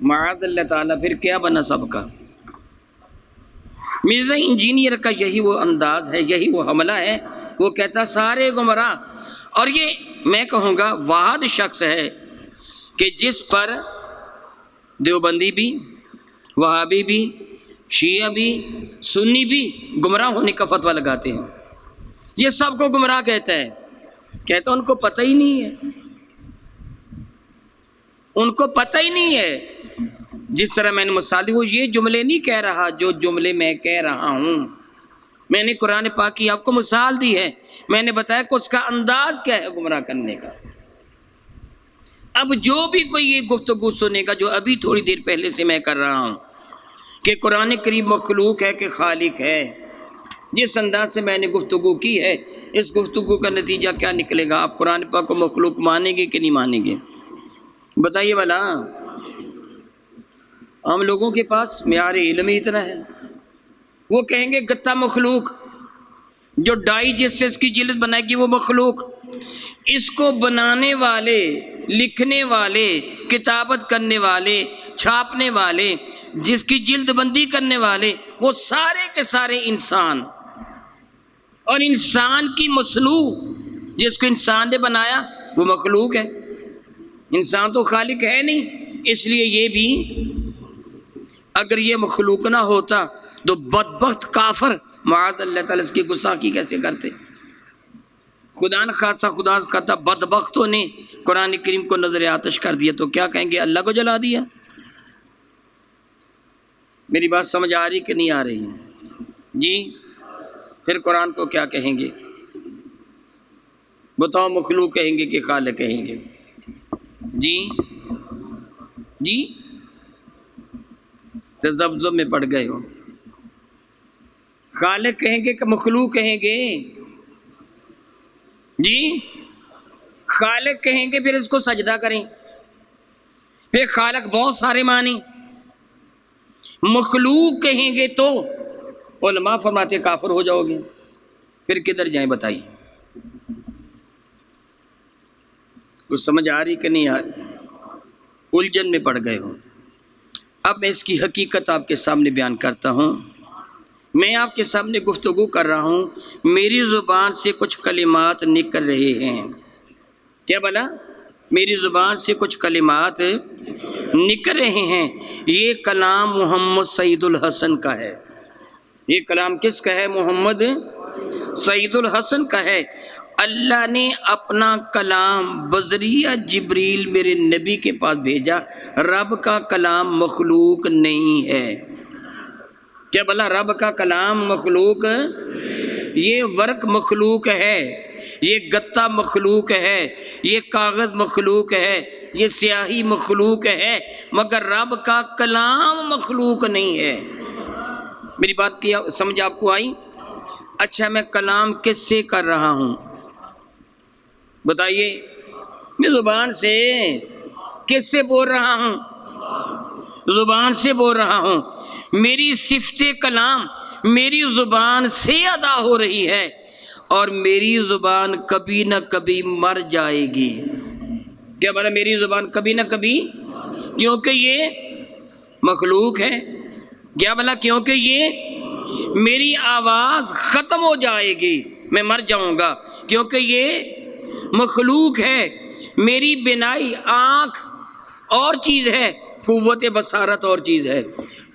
معاذ اللہ تعالیٰ، پھر کیا بنا سب کا؟ مرزا انجینئر کا یہی وہ انداز ہے، یہی وہ حملہ ہے، وہ کہتا سارے گمراہ۔ اور یہ میں کہوں گا واحد شخص ہے کہ جس پر دیوبندی بھی، وہابی بھی، شیعہ بھی، سنی بھی گمراہ ہونے کا فتویٰ لگاتے ہیں۔ یہ سب کو گمراہ کہتا ہے، کہتا ان کو پتہ ہی نہیں ہے، ان کو پتہ ہی نہیں ہے۔ جس طرح میں نے مثال دی، وہ یہ جملے نہیں کہہ رہا جو جملے میں کہہ رہا ہوں، میں نے قرآن پاک کی آپ کو مثال دی ہے، میں نے بتایا کہ اس کا انداز کیا ہے گمراہ کرنے کا۔ اب جو بھی کوئی یہ گفتگو سنے گا جو ابھی تھوڑی دیر پہلے سے میں کر رہا ہوں کہ قرآن کریم مخلوق ہے کہ خالق ہے، جس انداز سے میں نے گفتگو کی ہے، اس گفتگو کا نتیجہ کیا نکلے گا؟ آپ قرآن پاک کو مخلوق مانیں گے کہ نہیں مانیں گے؟ بتائیے بھلا۔ ہم لوگوں کے پاس معیار علم ہی اتنا ہے، وہ کہیں گے گتا مخلوق، جو ڈائی جس سے اس کی جلد بنائے گی وہ مخلوق، اس کو بنانے والے، لکھنے والے، کتابت کرنے والے، چھاپنے والے، جس کی جلد بندی کرنے والے، وہ سارے کے سارے انسان، اور انسان کی مصنوع جس کو انسان نے بنایا وہ مخلوق ہے، انسان تو خالق ہے نہیں۔ اس لیے یہ بھی، اگر یہ مخلوق نہ ہوتا تو بدبخت کافر معاذ اللہ تعالیٰ اس کی گستاخی کیسے کرتے؟ خدا نہ خاصہ بدبختوں نے قرآن کریم کو نظر آتش کر دیا تو کیا کہیں گے؟ اللہ کو جلا دیا۔ میری بات سمجھ آ رہی کہ نہیں آ رہی جی؟ پھر قرآن کو کیا کہیں گے؟ بتاؤ، مخلوق کہیں گے کہ خالق کہیں گے؟ جی جی تذبذب میں پڑ گئے ہو۔ خالق کہیں گے کہ مخلوق کہیں گے؟ جی خالق کہیں گے پھر اس کو سجدہ کریں، پھر خالق بہت سارے معنی، مخلوق کہیں گے تو علماء فرماتے کافر ہو جاؤ گے، پھر کدھر جائیں بتائیے؟ کچھ سمجھ آ رہی کہ نہیں آ رہی؟ الجھن میں پڑ گئے ہو۔ اب میں اس کی حقیقت آپ کے سامنے بیان کرتا ہوں۔ میں آپ کے سامنے گفتگو کر رہا ہوں، میری زبان سے کچھ کلمات نکل رہے ہیں۔ کیا بلا؟ میری زبان سے کچھ کلمات نکل رہے ہیں۔ یہ کلام محمد سعید الحسن کا ہے۔ یہ کلام کس کا ہے؟ محمد سعید الحسن کا ہے۔ اللہ نے اپنا کلام بذریعہ جبریل میرے نبی کے پاس بھیجا۔ رب کا کلام مخلوق نہیں ہے۔ کیا بلا؟ رب کا کلام مخلوق، یہ ورق مخلوق ہے، یہ گتا مخلوق ہے، یہ کاغذ مخلوق ہے، یہ سیاہی مخلوق ہے، مگر رب کا کلام مخلوق نہیں ہے۔ میری بات کی سمجھ آپ کو آئی؟ اچھا، میں کلام کس سے کر رہا ہوں بتائیے؟ میں زبان سے۔ کس سے بول رہا ہوں؟ زبان سے بول رہا ہوں۔ میری صفت کلام میری زبان سے ادا ہو رہی ہے، اور میری زبان کبھی نہ کبھی مر جائے گی۔ کیا بولا؟ میری زبان کبھی نہ کبھی، کیونکہ یہ مخلوق ہے۔ کیا بولا؟ کیونکہ یہ میری آواز ختم ہو جائے گی، میں مر جاؤں گا، کیونکہ یہ مخلوق ہے۔ میری بینائی، آنکھ اور چیز ہے، قوت بصارت اور چیز ہے۔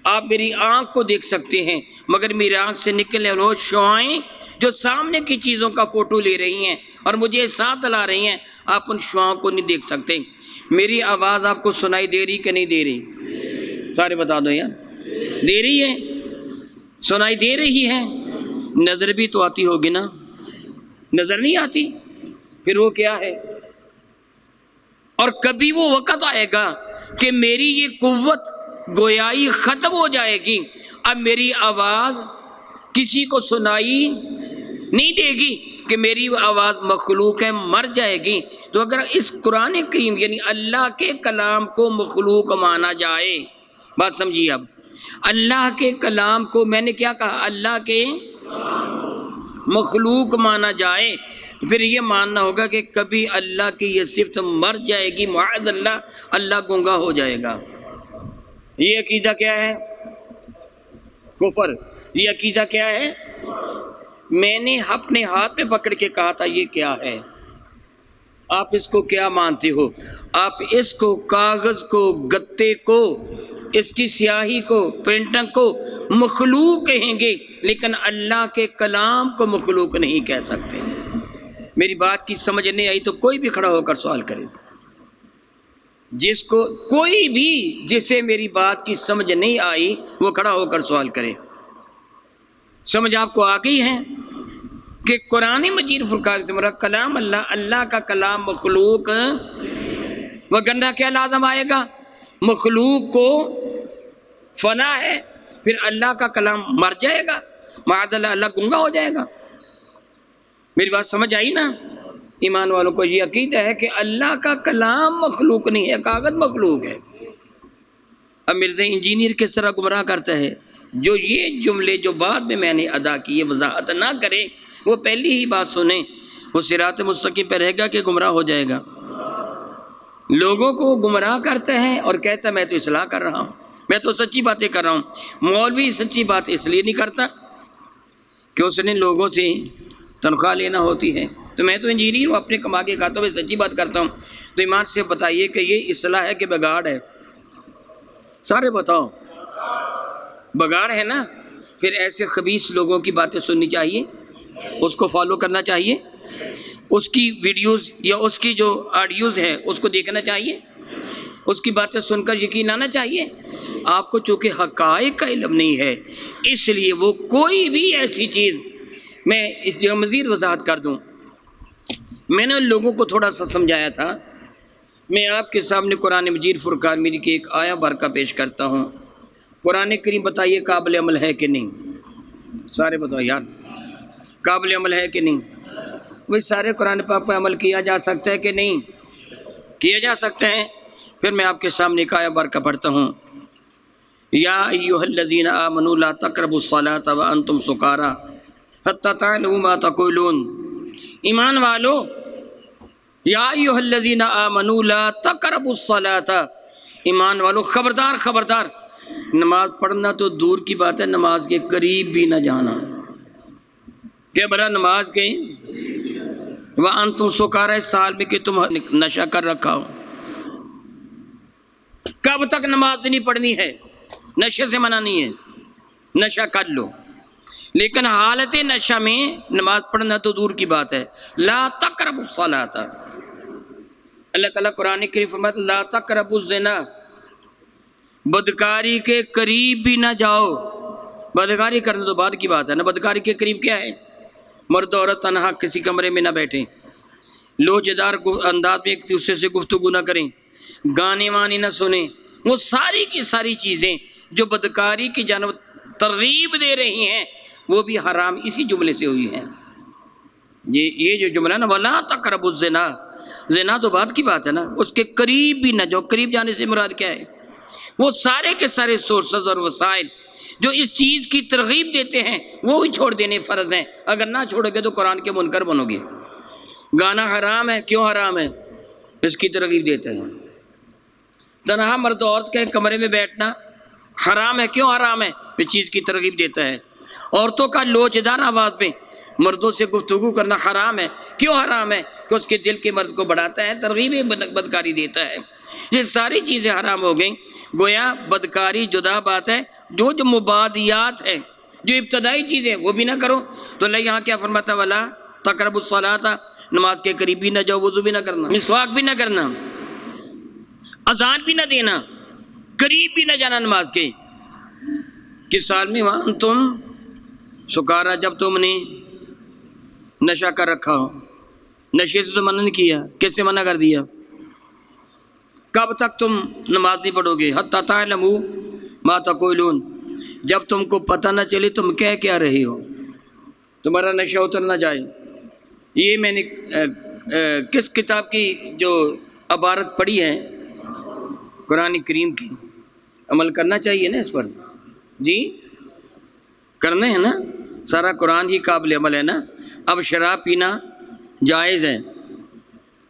آپ میری آنکھ کو دیکھ سکتے ہیں، مگر میری آنکھ سے نکلنے والے شعاعیں جو سامنے کی چیزوں کا فوٹو لے رہی ہیں اور مجھے ساتھ لا رہی ہیں، آپ ان شعاعوں کو نہیں دیکھ سکتے۔ میری آواز آپ کو سنائی دے رہی کہ نہیں دے رہی؟ سارے بتا دو یار، دے رہی ہے؟ سنائی دے رہی ہے؟ نظر بھی تو آتی ہوگی نا؟ نظر نہیں آتی؟ پھر وہ کیا ہے؟ اور کبھی وہ وقت آئے گا کہ میری یہ قوت گویائی ختم ہو جائے گی، اب میری آواز کسی کو سنائی نہیں دے گی، کہ میری آواز مخلوق ہے مر جائے گی، تو اگر اس قرآن کریم یعنی اللہ کے کلام کو مخلوق مانا جائے، بات سمجھیے اب، اللہ کے کلام کو میں نے کیا کہا، اللہ کے مخلوق مانا جائے، تو پھر یہ ماننا ہوگا کہ کبھی اللہ کی یہ صفت مر جائے گی، معاذ اللہ، اللہ گنگا ہو جائے گا۔ یہ عقیدہ کیا ہے؟ کفر۔ یہ عقیدہ کیا ہے؟ میں نے اپنے ہاتھ میں پکڑ کے کہا تھا یہ کیا ہے، آپ اس کو کیا مانتے ہو؟ آپ اس کو، کاغذ کو، گتے کو، اس کی سیاہی کو، پرنٹنگ کو مخلوق کہیں گے، لیکن اللہ کے کلام کو مخلوق نہیں کہہ سکتے۔ میری بات کی سمجھ نہیں آئی تو کوئی بھی کھڑا ہو کر سوال کرے، جس کو کوئی بھی جسے میری بات کی سمجھ نہیں آئی وہ کھڑا ہو کر سوال کرے۔ سمجھ آپ کو آ گئی ہے کہ قرآن مجید فرقان سے مراد کلام اللہ، اللہ کا کلام مخلوق، وہ گندا کیا لازم آئے گا؟ مخلوق کو فنا ہے، پھر اللہ کا کلام مر جائے گا، معاذ اللہ، اللہ گنگا ہو جائے گا۔ میری بات سمجھ آئی نا؟ ایمان والوں کو یہ عقیدہ ہے کہ اللہ کا کلام مخلوق نہیں ہے، کاغذ مخلوق ہے۔ اب مرزا انجینئر کس طرح گمراہ کرتا ہے، جو یہ جملے جو بعد میں میں نے ادا کی یہ وضاحت نہ کرے، وہ پہلی ہی بات سنیں، وہ صراط مستقیم پہ رہے گا کہ گمراہ ہو جائے گا۔ لوگوں کو گمراہ کرتا ہے اور کہتا ہے میں تو اصلاح کر رہا ہوں، میں تو سچی باتیں کر رہا ہوں۔ مولوی سچی بات اس لیے نہیں کرتا کہ اس نے لوگوں سے تنخواہ لینا ہوتی ہے، تو میں تو انجینئر ہوں، اپنے کما کے کھاتا ہوں، میں سچی بات کرتا ہوں۔ تو ایمان سے بتائیے کہ یہ اصلاح ہے کہ بگاڑ ہے؟ سارے بتاؤ، بگاڑ ہے نا؟ پھر ایسے خبیث لوگوں کی باتیں سننی چاہیے، اس کو فالو کرنا چاہیے، اس کی ویڈیوز یا اس کی جو آڈیوز ہے اس کو دیکھنا چاہیے، اس کی باتیں سن کر یقین آنا چاہیے۔ آپ کو چونکہ حقائق کا علم نہیں ہے، اس لیے وہ کوئی بھی ایسی چیز، میں اس جگہ مزید وضاحت کر دوں، میں نے ان لوگوں کو تھوڑا سا سمجھایا تھا۔ میں آپ کے سامنے قرآن مجید فرقان میری کی ایک آیا برکہ پیش کرتا ہوں۔ قرآن کریم بتائیے قابل عمل ہے کہ نہیں؟ سارے بتاؤ یار، قابل عمل ہے کہ نہیں؟ وہی سارے قرآن پاک پہ عمل کیا جا سکتا ہے کہ نہیں کیا جا سکتا ہے؟ پھر میں آپ کے سامنے ایک آیا برکہ پڑھتا ہوں۔ یا ایھا الذین آمنوا لا تقربوا الصلاۃ وانتم سکارى حتی تعلموا ما تقولون۔ ایمان والو، یا ایھا الذین آمنوا لا تقربوا الصلاۃ، ایمان والو خبردار خبردار، نماز پڑھنا تو دور کی بات ہے، نماز کے قریب بھی نہ جانا۔ کیا بڑا نماز کے وَأَنْتُمْ سُكَارَىٰ، اس سال میں کہ تم نشہ کر رکھا ہو۔ کب تک نماز نہیں پڑھنی ہے؟ نشے سے منع نہیں ہے، نشہ کر لو، لیکن حالت نشہ میں نماز پڑھنا تو دور کی بات ہے۔ لا تقربوا الصلاۃ، اللہ تعالیٰ قرآن کریم فرماتا ہے لا تقربوا الزنا، بدکاری کے قریب بھی نہ جاؤ۔ بدکاری کرنا تو بعد کی بات ہے نا، بدکاری کے قریب کیا ہے؟ مرد عورت تنہا کسی کمرے میں نہ بیٹھیں، لوچدار انداز میں ایک دوسرے سے گفتگو نہ کریں، گانے وانے نہ سنیں، وہ ساری کی ساری چیزیں جو بدکاری کی جانب ترغیب دے رہی ہیں وہ بھی حرام اسی جملے سے ہوئی ہیں۔ یہ جو جملہ نا وَلَا تَقْرَبُوا الزِّنَا، زنا تو بعد کی بات ہے نا، اس کے قریب بھی نہ جاؤ۔ قریب جانے سے مراد کیا ہے؟ وہ سارے کے سارے سورسز اور وسائل جو اس چیز کی ترغیب دیتے ہیں وہ بھی چھوڑ دینے فرض ہیں، اگر نہ چھوڑو گے تو قرآن کے منکر بنو گے۔ گانا حرام ہے، کیوں حرام ہے؟ اس کی ترغیب دیتے ہیں۔ تنہا مرد عورت کے کمرے میں بیٹھنا حرام ہے، کیوں حرام ہے؟ اس چیز کی ترغیب دیتا ہے۔ عورتوں کا لوچدار آواز میں مردوں سے گفتگو کرنا حرام ہے، کیوں حرام ہے؟ کہ اس کے دل کے مرد کو بڑھاتا ہے، ترغیب بدکاری دیتا ہے۔ یہ ساری چیزیں حرام ہو گئیں۔ گویا بدکاری جدا بات ہے، جو مبادیات ہیں، جو ابتدائی چیزیں وہ بھی نہ کرو۔ تو اللہ یہاں کیا فرماتا ولا تقربوا الصلاۃ، نماز کے قریب بھی نہ جاؤ، وضو بھی نہ کرنا، مسواک بھی نہ کرنا، اذان بھی نہ دینا، قریب بھی نہ جانا نماز کے۔ کس سال میں؟ وہاں تم سکارا، جب تم نے نشہ کر رکھا ہو۔ نشے سے تو منع نہیں کیا، کس سے منع کر دیا؟ کب تک تم نماز نہیں پڑھو گے؟ حتی تعلموا ما تقولون، جب تم کو پتہ نہ چلے تم کہہ کیا رہے ہو، تمہارا نشہ اتر نہ جائے۔ یہ میں نے کس کتاب کی جو عبارت پڑھی ہے؟ قرآن کریم کی. عمل کرنا چاہیے نا اس پر. جی کرنا ہے نا، سارا قرآن ہی قابل عمل ہے نا. اب شراب پینا جائز ہے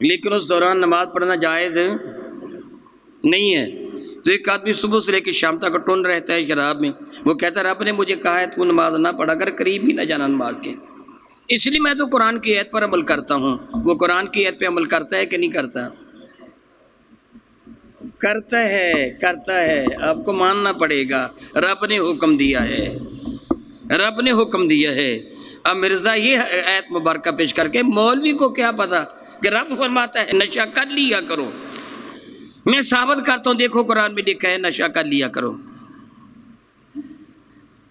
لیکن اس دوران نماز پڑھنا جائز نہیں ہے. تو ایک آدمی صبح سے لے کے شام تک ٹون رہتا ہے شراب میں، وہ کہتا ہے رب نے مجھے کہا ہے تو نماز نہ پڑھا کر، قریب بھی نہ جانا نماز کے. اس لیے میں تو قرآن کی آیت پر عمل کرتا ہوں. وہ قرآن کی آیت پہ عمل کرتا ہے کہ نہیں کرتا؟ کرتا ہے. آپ کو ماننا پڑے گا. رب نے حکم دیا ہے، رب نے حکم دیا ہے. اب مرزا یہ آیت مبارکہ پیش کر کے، مولوی کو کیا پتا کہ رب فرماتا ہے نشہ کر لیا کرو. میں ثابت کرتا ہوں، دیکھو قرآن میں لکھا ہے نشہ کر لیا کرو.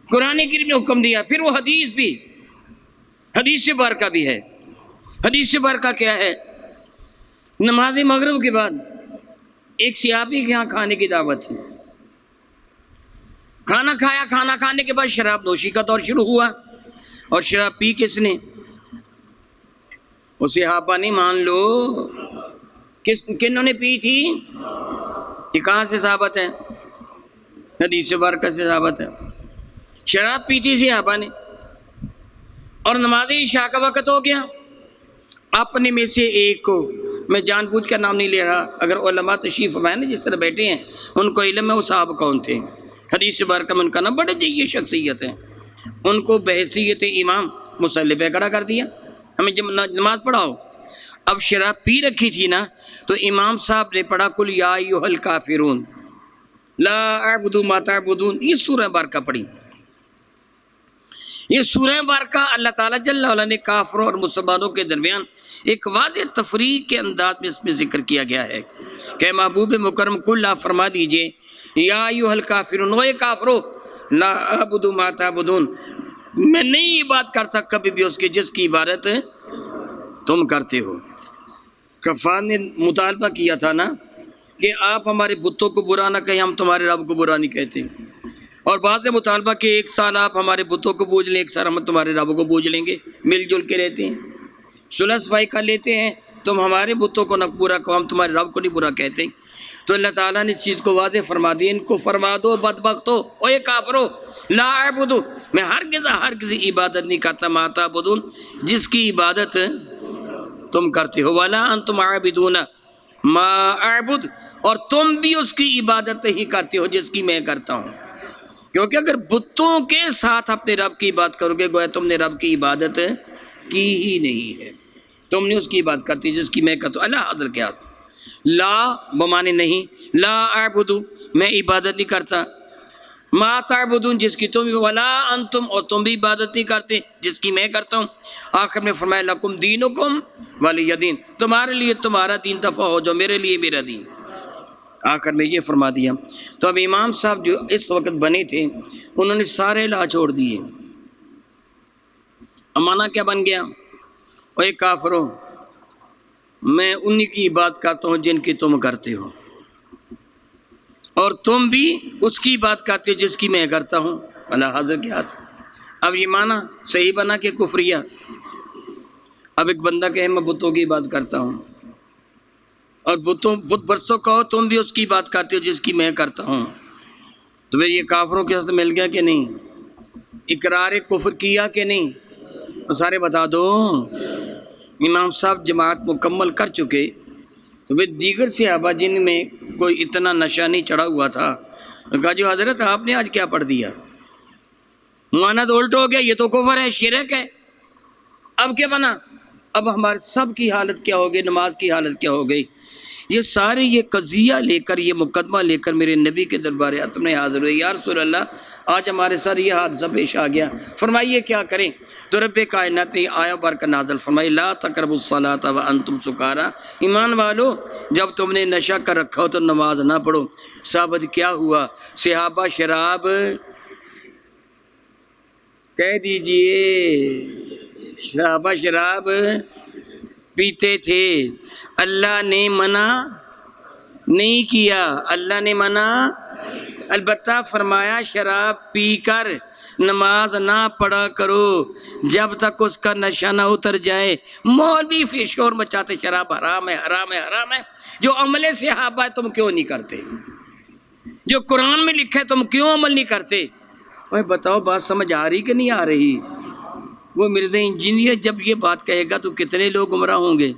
قرآن کریم نے حکم دیا. پھر وہ حدیث بھی، حدیث مبارکہ بھی ہے. حدیث مبارکہ کیا ہے؟ نماز مغرب کے بعد ایک صحابی کے یہاں کھانے کی دعوت تھی. کھانا کھایا، کھانا کھانے کے بعد شراب نوشی کا دور شروع ہوا. اور شراب پی کس نے؟ وہ صحابہ نے. مان لو کنہوں نے پی تھی؟ یہ کہاں سے ثابت ہے؟ حدیث مبارکہ سے ثابت ہے. شراب پی تھی صحابہ نے، اور نماز عشاء کا وقت ہو گیا. اپنے میں سے ایک کو، میں جان بوجھ کر نام نہیں لے رہا، اگر علماء تشریف فرمائے نا جس طرح بیٹھے ہیں ان کو علم ہے وہ صحابہ کون تھے. حدیث مبارکہ میں ان کا نام بڑے جیے شخصیت ہیں. ان کو بحیثیت امام مصلی پہ کھڑا کر دیا، ہمیں جب نماز پڑھاؤ. اب شراب پی رکھی تھی نا، تو امام صاحب نے پڑھا قل یا ایھا الکافرون لا اعبد ما تعبدون. یہ سورہ مبارکہ پڑھی. یہ سورہ مبارکہ اللہ تعالیٰ جل وعلا نے کافروں اور مسلمانوں کے درمیان ایک واضح تفریق کے انداز میں اس میں ذکر کیا گیا ہے کہ محبوب مکرم کل آپ فرما دیجئے یا ایھا الکافرون، وہ کافرو لا اعبد ما تعبدون، میں نہیں عبادت کرتا کبھی بھی اس کی جس کی عبادت تم کرتے ہو. کفار نے مطالبہ کیا تھا نا کہ آپ ہمارے بتوں کو برا نہ کہیں، ہم تمہارے رب کو برا نہیں کہتے. اور بعض نے مطالبہ کہ ایک سال آپ ہمارے بتوں کو پوج لیں، ایک سال ہم تمہارے رب کو پوج لیں گے. مل جل کے رہتے ہیں، صلح صفائی کر لیتے ہیں. تم ہمارے بتوں کو نہ برا کہو، ہم تمہارے رب کو نہیں برا کہتے. تو اللہ تعالیٰ نے اس چیز کو واضح فرما دی. ان کو فرما دو بدبختو، او یہ کافرو لا اعبدو، میں ہرگز عبادت نہیں کرتا ما تعبدون، جس کی عبادت تم کرتے ہو. ولا انتم عابدون ما اعبد، اور تم بھی اس کی عبادت نہیں کرتے ہو جس کی میں کرتا ہوں. کیونکہ اگر بتوں کے ساتھ اپنے رب کی بات کرو گے گویا تم نے رب کی عبادت کی ہی نہیں ہے. تم نے اس کی عبادت کرتی جس کی میں کرتا ہوں. اللہ حضر کے آس لا بمانے نہیں، لا اعبدو میں عبادت نہیں کرتا، ما تعبدون جس کی تم، ولا انتم اور تم بھی عبادت نہیں کرتے جس کی میں کرتا ہوں. آخر میں فرمایا لکم دینکم ولی دین، تمہارے لیے تمہارا دین دفع ہو جو میرے لیے میرا دین. آخر میں یہ فرما دیا. تو اب امام صاحب جو اس وقت بنے تھے انہوں نے سارے لا چھوڑ دیے. امانہ کیا بن گیا؟ اے کافروں میں انہی کی بات کرتا ہوں جن کی تم کرتے ہو، اور تم بھی اس کی بات کرتے ہو جس کی میں کرتا ہوں. اللہ حضرت کے ہاتھ. اب یہ معنی صحیح بنا کہ کفریہ؟ اب ایک بندہ کہے میں بتوں کی بات کرتا ہوں، اور بت برسوں کہو تم بھی اس کی بات کرتے ہو جس کی میں کرتا ہوں، تو پھر یہ کافروں کے ساتھ مل گیا کہ نہیں؟ اقرار کفر کیا کہ نہیں؟ تو سارے بتا دو. امام صاحب جماعت مکمل کر چکے، تو پھر دیگر صحابہ جن میں کوئی اتنا نشہ نہیں چڑھا ہوا تھا کہا جو حضرت آپ نے آج کیا پڑھ دیا؟ معنی تو الٹ ہو گیا، یہ تو کفر ہے، شرک ہے. اب کیا بنا؟ اب ہمارے سب کی حالت کیا ہو گئی، نماز کی حالت کیا ہو گئی؟ یہ سارے یہ قضیہ لے کر، یہ مقدمہ لے کر میرے نبی کے دربار اتم میں حاضر ہوئے. یا رسول اللہ آج ہمارے سر یہ حادثہ پیش آ گیا، فرمائیے کیا کریں؟ تو رب کائنات نے آیا برکت نازل فرمائی لا تقربوا الصلاۃ وانتم سکارا، ایمان والو جب تم نے نشہ کر رکھا ہو تو نماز نہ پڑھو. ثابت کیا ہوا؟ صحابہ شراب کہہ دیجئے صحابہ شراب پیتے تھے. اللہ نے منع نہیں کیا، اللہ نے منع، البتہ فرمایا شراب پی کر نماز نہ پڑھا کرو جب تک اس کا نشہ نہ اتر جائے۔ مولوی پھر شور مچاتے شراب حرام ہے حرام ہے حرام ہے۔ جو عمل صحابہ ہے تم کیوں نہیں کرتے؟ جو قرآن میں لکھا ہے تم کیوں عمل نہیں کرتے؟ اوہ بتاؤ بات سمجھ آ رہی کہ نہیں آ رہی؟ وہ مرزا انجینئر جب یہ بات کہے گا تو کتنے لوگ گمراہ ہوں گے؟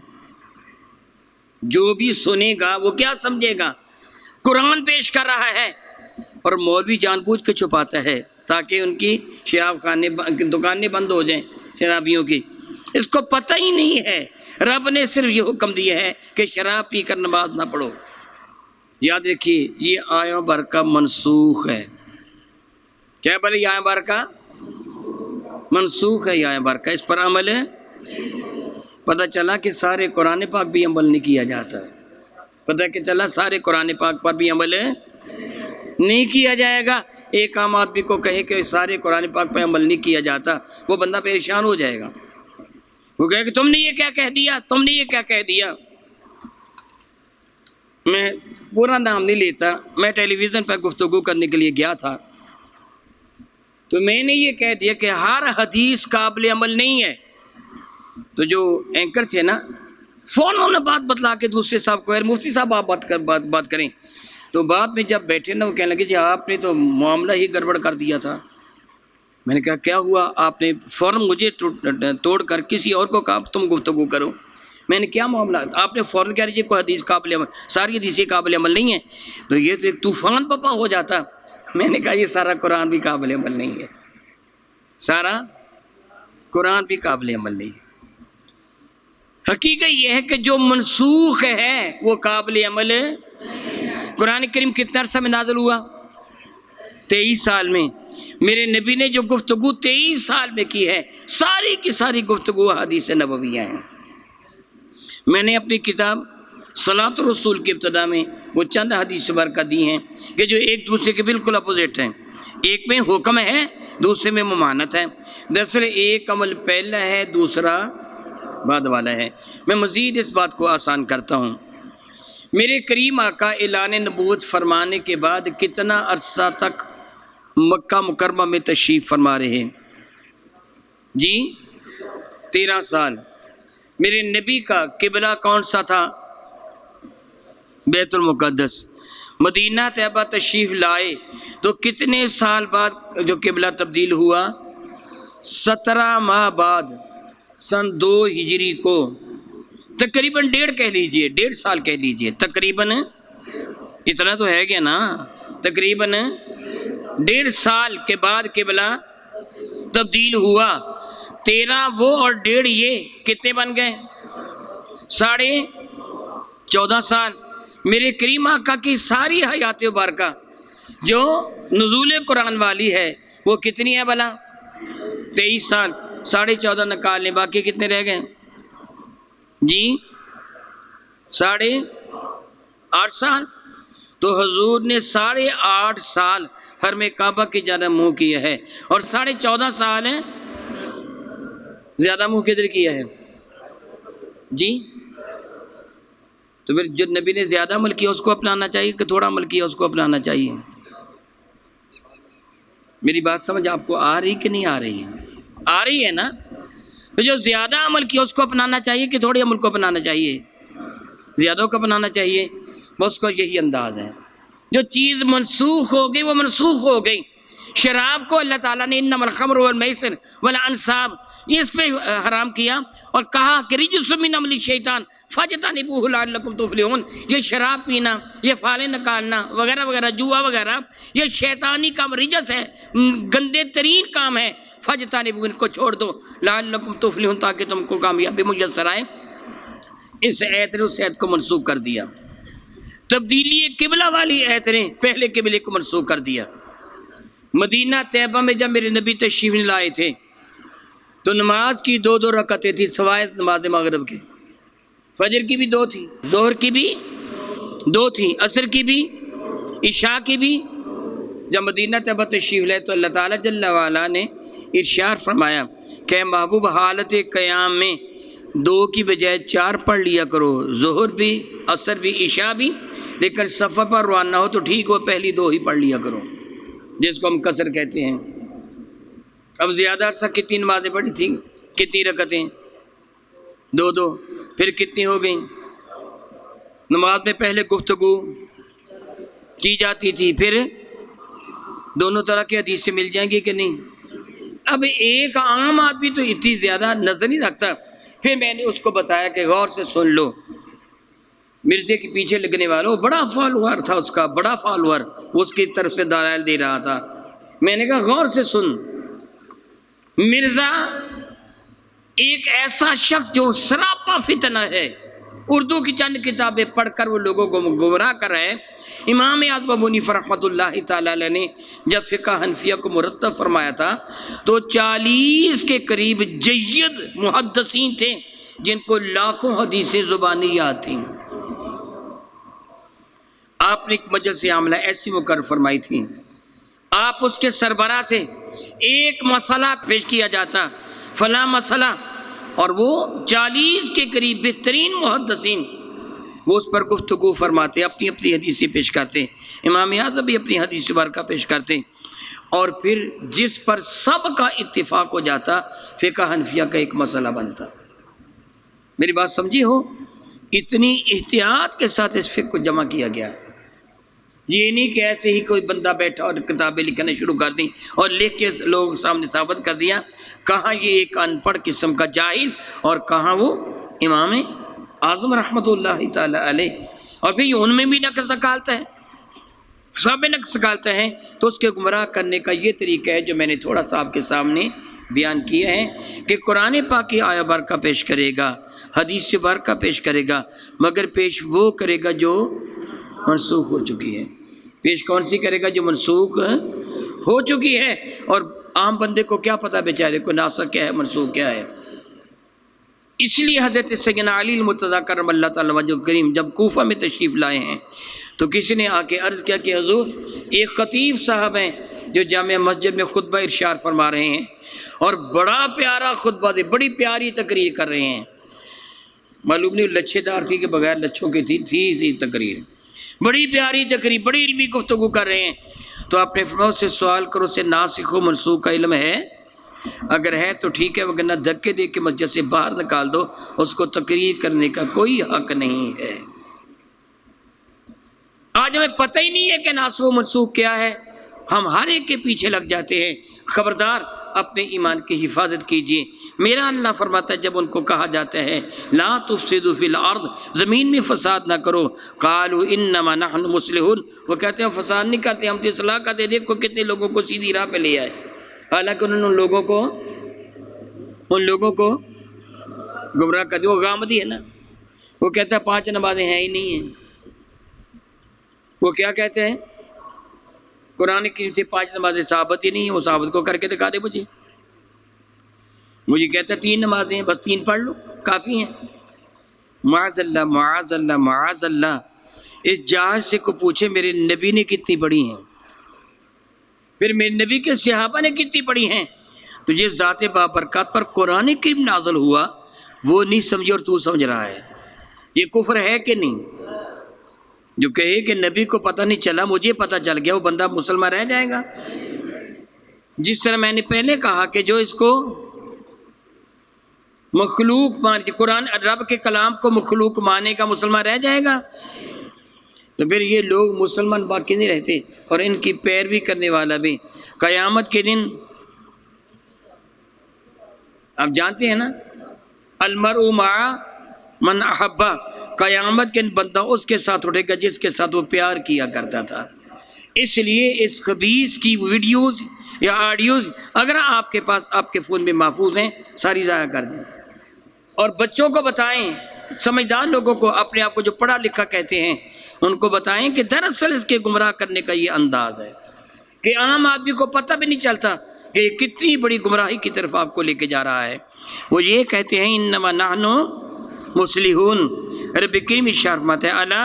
جو بھی سنے گا وہ کیا سمجھے گا؟ قرآن پیش کر رہا ہے اور مولوی جان بوجھ کے چھپاتا ہے تاکہ ان کی شراب خانے دکانیں بند ہو جائیں شرابیوں کی۔ اس کو پتہ ہی نہیں ہے رب نے صرف یہ حکم دیا ہے کہ شراب پی کر نماز نہ پڑھو۔ یاد رکھیے یہ آیہ برکہ منسوخ ہے۔ کیا بولے؟ یہ آیہ برکہ منسوخ ہے۔ یہ آیہ برکہ اس پر عمل ہے۔ پتہ چلا کہ سارے قرآن پاک بھی عمل نہیں کیا جاتا۔ پتہ کہ چلا سارے قرآن پاک پر بھی عمل نہیں کیا جائے گا۔ ایک عام آدمی کو کہے کہ سارے قرآن پاک پہ عمل نہیں کیا جاتا، وہ بندہ پریشان ہو جائے گا۔ وہ کہے کہ تم نے یہ کیا کہہ دیا، تم نے یہ کیا کہہ دیا۔ میں پورا نام نہیں لیتا، میں ٹیلی ویژن پر گفتگو کرنے کے لیے گیا تھا تو میں نے یہ کہہ دیا کہ ہر حدیث قابل عمل نہیں ہے۔ تو جو اینکر تھے نا فوراً نے بات بتلا کے دوسرے صاحب کو، مفتی صاحب آپ بات کریں۔ تو بعد میں جب بیٹھے نا وہ کہنے لگے جی آپ نے تو معاملہ ہی گڑبڑ کر دیا تھا۔ میں نے کہا کیا ہوا؟ آپ نے فوراً مجھے توڑ کر کسی اور کو کہا تم گفتگو کرو۔ میں نے کیا معاملہ؟ آپ نے فوراً کہہ رہی کوئی حدیث قابل عمل، ساری حدیثیں قابل عمل نہیں ہیں، تو یہ تو ایک طوفان پپا ہو جاتا۔ میں نے کہا یہ سارا قرآن بھی قابل عمل نہیں ہے، سارا قرآن بھی قابل عمل نہیں ہے۔ حقیقت یہ ہے کہ جو منسوخ ہے وہ قابل عمل ہے۔ قرآن کریم کتنے عرصہ میں نازل ہوا؟ 23 سال میں۔ میرے نبی نے جو گفتگو 23 سال میں کی ہے ساری کی ساری گفتگو حدیث نبویہ ہیں۔ میں نے اپنی کتاب صلاۃ الرسول کی ابتدا میں وہ چند حدیث برکہ دی ہیں کہ جو ایک دوسرے کے بالکل اپوزٹ ہیں۔ ایک میں حکم ہے، دوسرے میں ممانت ہے۔ دراصل ایک عمل پہلا ہے، دوسرا بعد والا ہے۔ میں مزید اس بات کو آسان کرتا ہوں۔ میرے کریم آقا اعلان نبوت فرمانے کے بعد کتنا عرصہ تک مکہ مکرمہ میں تشریف فرما رہے؟ جی 13 سال۔ میرے نبی کا قبلہ کون سا تھا؟ بیت المقدس۔ مدینہ طیبہ تشریف لائے تو کتنے سال بعد جو قبلہ تبدیل ہوا؟ 17 ماہ بعد، سن 2 ہجری کو، تقریباً 1.5 سال کہہ لیجئے، تقریباً اتنا تو ہے گیا نا، تقریباً 1.5 سال کے بعد قبلہ تبدیل ہوا۔ 13 وہ اور 1.5 یہ کتنے بن گئے؟ 14.5 سال۔ میرے کریم آقا کی ساری حیات مبارکہ جو نزول قرآن والی ہے وہ کتنی ہے بھلا؟ 23 سال۔ 14.5 نکال لیں، باقی کتنے رہ گئے؟ جی 8.5 سال۔ تو حضور نے 8.5 سال حرم کعبہ کی جانب منہ کیا ہے، اور 14.5 سال ہے زیادہ منہ کدھر کیا ہے؟ جی تو پھر جو نبی نے زیادہ عمل کیا اس کو اپنانا چاہیے کہ تھوڑا عمل کیا اس کو اپنانا چاہیے؟ میری بات سمجھ آپ کو آ رہی کہ نہیں آ رہی ہے؟ آ رہی ہے نا؟ تو جو زیادہ عمل کیا اس کو اپنانا چاہیے کہ تھوڑے عمل کو اپنانا چاہیے؟ زیادہ کو اپنانا چاہیے۔ اس کو یہی انداز ہے، جو چیز منسوخ ہو گئی وہ منسوخ ہو گئی۔ شراب کو اللہ تعالیٰ نے انما الخمر والمیسر والانصاب اس پہ حرام کیا اور کہا کہ رجس من عمل الشیطان فاجتنبوہ لعلکم تفلحون۔ یہ شراب پینا، یہ فالیں نکالنا وغیرہ وغیرہ، جوا وغیرہ، یہ شیطانی کام، رجس ہے، گندے ترین کام ہے۔ فاجتنبوہ، ان کو چھوڑ دو، لعلکم تفلحون، تاکہ تم کو کامیابی میسر آئے۔ اس آیت نے اس آیت کو منسوخ کر دیا۔ تبدیلی قبلہ والی آیت نے پہلے قبلے کو منسوخ کر دیا۔ مدینہ طیبہ میں جب میرے نبی تشریف لائے تھے تو نماز کی 2 رکعتیں تھی سوائے نماز مغرب کے۔ فجر کی بھی 2 تھی، ظہر کی بھی 2 تھی، عصر کی بھی، عشاء کی بھی۔ جب مدینہ طیبہ تشریف لائے تو اللہ تعالیٰ جل وعلا نے ارشاد فرمایا کہ محبوب حالت قیام میں دو کی بجائے 4 پڑھ لیا کرو، ظہر بھی، عصر بھی، عشاء بھی، لیکن سفر پر روانہ ہو تو ٹھیک ہو، پہلی 2 ہی پڑھ لیا کرو، جس کو ہم قصر کہتے ہیں۔ اب زیادہ عرصہ کتنی نمازیں پڑھی تھیں، کتنی رکعتیں؟ 2 پھر کتنی ہو گئیں؟ نماز میں پہلے گفتگو کی جاتی تھی، پھر دونوں طرح کی حدیث سے مل جائیں گی کہ نہیں؟ اب ایک عام آدمی تو اتنی زیادہ نظر نہیں رکھتا، پھر میں نے اس کو بتایا کہ غور سے سن لو، مرزے کے پیچھے لگنے والوں، بڑا فالوور تھا اس کا، بڑا فالوور، اس کی طرف سے دلائل دے رہا تھا۔ میں نے کہا غور سے سن، مرزا ایک ایسا شخص جو سراپا فتنہ ہے، اردو کی چند کتابیں پڑھ کر وہ لوگوں کو گمراہ کر رہے ہیں۔ امام اعظم ابو حنیفہ رحمۃ اللہ تعالی علیہ نے جب فقہ حنفیہ کو مرتب فرمایا تھا تو 40 کے قریب جید محدثین تھے جن کو لاکھوں حدیثیں زبانی یاد تھیں۔ آپ نے ایک مجلس عاملہ ایسی مقرر فرمائی تھی، آپ اس کے سربراہ تھے، ایک مسئلہ پیش کیا جاتا، فلاں مسئلہ، اور وہ 40 کے قریب بہترین محدثین وہ اس پر گفتگو فرماتے، اپنی اپنی حدیثیں پیش کرتے، امام اعظم بھی اپنی حدیث مبارکہ پیش کرتے، اور پھر جس پر سب کا اتفاق ہو جاتا فقہ حنفیہ کا ایک مسئلہ بنتا۔ میری بات سمجھی ہو؟ اتنی احتیاط کے ساتھ اس فقہ کو جمع کیا گیا ہے۔ یہ نہیں کہ ایسے ہی کوئی بندہ بیٹھا اور کتابیں لکھنے شروع کر دیں اور لکھ کے لوگ سامنے ثابت کر دیا، کہاں یہ ایک ان پڑھ قسم کا جاہل اور کہاں وہ امام اعظم رحمۃ اللہ تعالی علیہ، اور پھر ان میں بھی نقص نکالتا ہے، سب میں نقص نکالتا ہے، تو اس کے گمراہ کرنے کا یہ طریقہ ہے جو میں نے تھوڑا سا آپ کے سامنے بیان کیا ہے کہ قرآن پاک کی آیہ برکہ پیش کرے گا، حدیث برکہ پیش کرے گا، مگر پیش وہ کرے گا جو منسوخ ہو چکی ہے۔ پیش کون سی کرے گا؟ جو منسوخ ہو چکی ہے، اور عام بندے کو کیا پتہ بیچارے کو ناسخ کیا ہے منسوخ کیا ہے۔ اس لیے حضرت سیدنا علی المرتضیٰ کرم اللہ تعالیٰ وجہ کریم جب کوفہ میں تشریف لائے ہیں تو کسی نے آ کے عرض کیا کہ حضور ایک خطیب صاحب ہیں جو جامع مسجد میں خطبہ ارشاد فرما رہے ہیں اور بڑا پیارا خطبہ دے، بڑی پیاری تقریر کر رہے ہیں، معلوم نہیں لچھے دار تھی کہ بغیر لچھوں کی تھی تقریر، بڑی پیاری تقریر، بڑی علمی گفتگو کر رہے ہیں، تو آپ نے فرمایا اس سے سوال کرو، سے ناسخ و منسوخ کا علم ہے؟ اگر ہے تو ٹھیک ہے، وگرنہ دھکے دے کے مسجد سے باہر نکال دو، اس کو تقریر کرنے کا کوئی حق نہیں ہے۔ آج ہمیں پتہ ہی نہیں ہے کہ ناسخ و منسوخ کیا ہے، ہم ہر ایک کے پیچھے لگ جاتے ہیں۔ خبردار اپنے ایمان کی حفاظت کیجیے۔ میرا اللہ فرماتا ہے جب ان کو کہا جاتا ہے لا تفسدوا فی الارض، زمین میں فساد نہ کرو، قالوا انما نحن مصلحون، وہ کہتے ہیں فساد نہیں کرتے، ہم تو اصلاح کرتے، دیکھو کتنے لوگوں کو سیدھی راہ پہ لے آئے، حالانکہ انہوں نے ان لوگوں کو گمراہ کر دیا۔ وہ غامدی ہے نا، وہ کہتا ہے 5 نمازیں ہیں ہی نہیں ہیں، وہ کیا کہتے ہیں قرآن کی سے 5 نمازیں ثابت ہی نہیں ہیں، وہ ثابت کو کر کے دکھا دے مجھے کہتا ہے 3 نمازیں ہیں، بس 3 پڑھ لو کافی ہیں۔ معاذ اللہ معاذ اللہ معاذ اللہ، اس جاہل سے کو پوچھے میرے نبی نے کتنی پڑھی ہیں، پھر میرے نبی کے صحابہ نے کتنی پڑھی ہیں، تو جس ذات بابرکات پر قرآن کریم نازل ہوا وہ نہیں سمجھے اور تو سمجھ رہا ہے، یہ کفر ہے کہ نہیں؟ جو کہے کہ نبی کو پتہ نہیں چلا مجھے پتہ چل گیا، وہ بندہ مسلمان رہ جائے گا؟ جس طرح میں نے پہلے کہا کہ جو اس کو مخلوق مان، قرآن رب کے کلام کو مخلوق مانے کا مسلمان رہ جائے گا؟ تو پھر یہ لوگ مسلمان باقی نہیں رہتے، اور ان کی پیروی کرنے والا بھی قیامت کے دن آپ جانتے ہیں نا، المرء مع من احبا، قیامت کے بندہ اس کے ساتھ اٹھے گا جس کے ساتھ وہ پیار کیا کرتا تھا۔ اس لیے اس خبیث کی ویڈیوز یا آڈیوز اگر آپ کے پاس آپ کے فون میں محفوظ ہیں ساری ضائع کر دیں، اور بچوں کو بتائیں، سمجھدار لوگوں کو، اپنے آپ کو جو پڑھا لکھا کہتے ہیں ان کو بتائیں کہ دراصل اس کے گمراہ کرنے کا یہ انداز ہے کہ عام آدمی کو پتہ بھی نہیں چلتا کہ یہ کتنی بڑی گمراہی کی طرف آپ کو لے کے جا رہا ہے۔ وہ یہ کہتے ہیں انما نحن مصلحون، رب کریم ارشاد فرماتا ہے الا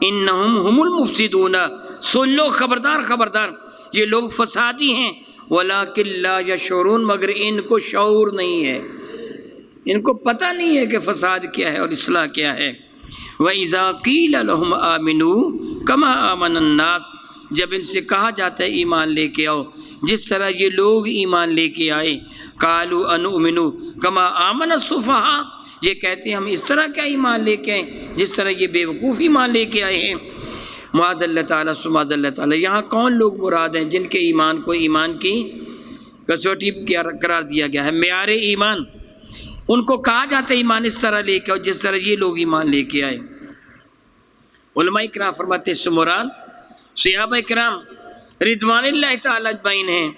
انہم هم المفسدون، سن لو، خبردار خبردار، یہ لوگ فسادی ہیں، ولکن لا یشعرون، مگر ان کو شعور نہیں ہے۔ ان کو پتہ نہیں ہے کہ فساد کیا ہے اور اصلاح کیا ہے۔ وَإِذَا قِيلَ لَهُمْ آمِنُوا كَمَا آمَنَ النَّاسِ، جب ان سے کہا جاتا ہے ایمان لے کے آؤ جس طرح یہ لوگ ایمان لے کے آئے، قَالُوا أَنُؤْمِنُوا كَمَا آمَنَ السُّفَهَاءُ، یہ کہتے ہیں ہم اس طرح کیا ایمان لے کے آئیں جس طرح یہ بے وقوف ایمان لے کے آئے ہیں۔ معاذ اللہ تعالیٰ سماذ اللہ تعالیٰ، یہاں کون لوگ مراد ہیں جن کے ایمان کو ایمان کی کسوٹی قرار دیا گیا ہے، معیار ایمان؟ ان کو کہا جاتا ہے ایمان اس طرح لے کے آؤ جس طرح یہ لوگ ایمان لے کے آئے۔ علماء کرام فرماتے ہیں اس سے مراد صحابہ کرام رضوان اللہ تعالیٰ اجمعین ہیں،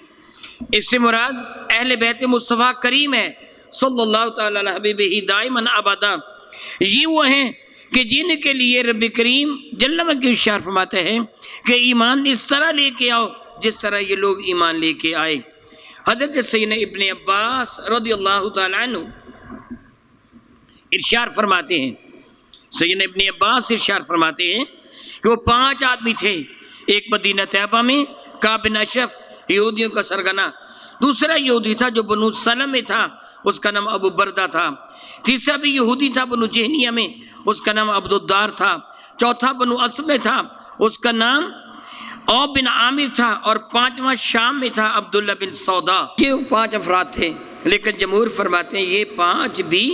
اس سے مراد اہل بیت مصطفیٰ کریم ہے صلی اللہ تعالیٰ علیہ حبیبہ دائماً ابدا۔ یہ وہ ہیں کہ جن کے لیے رب کریم جل وعلا کے ارشاد فرماتے ہیں کہ ایمان اس طرح لے کے آؤ جس طرح یہ لوگ ایمان لے کے آئے۔ حضرت سیدنا ابن عباس رضی اللہ تعالیٰ عنہ ارشاد فرماتے ہیں، سیدنا ابن عباس ارشاد فرماتے ہیں کہ وہ 5 آدمی تھے، ایک مدینہ طیبہ میں کعب بن اشرف یہودیوں کا سرگنا، دوسرا یہودی تھا جو بنو سلم میں تھا، اس کا نام ابو بردہ تھا، تیسرا بھی یہودی تھا بنو جہنیہ میں، اس کا نام عبد الدار تھا، چوتھا بنو اسد میں تھا، اس کا نام عوف بن عامر تھا، اور 5واں شام میں تھا عبداللہ بن سودا۔ یہ 5 افراد تھے، لیکن جمہور فرماتے ہیں یہ 5 بھی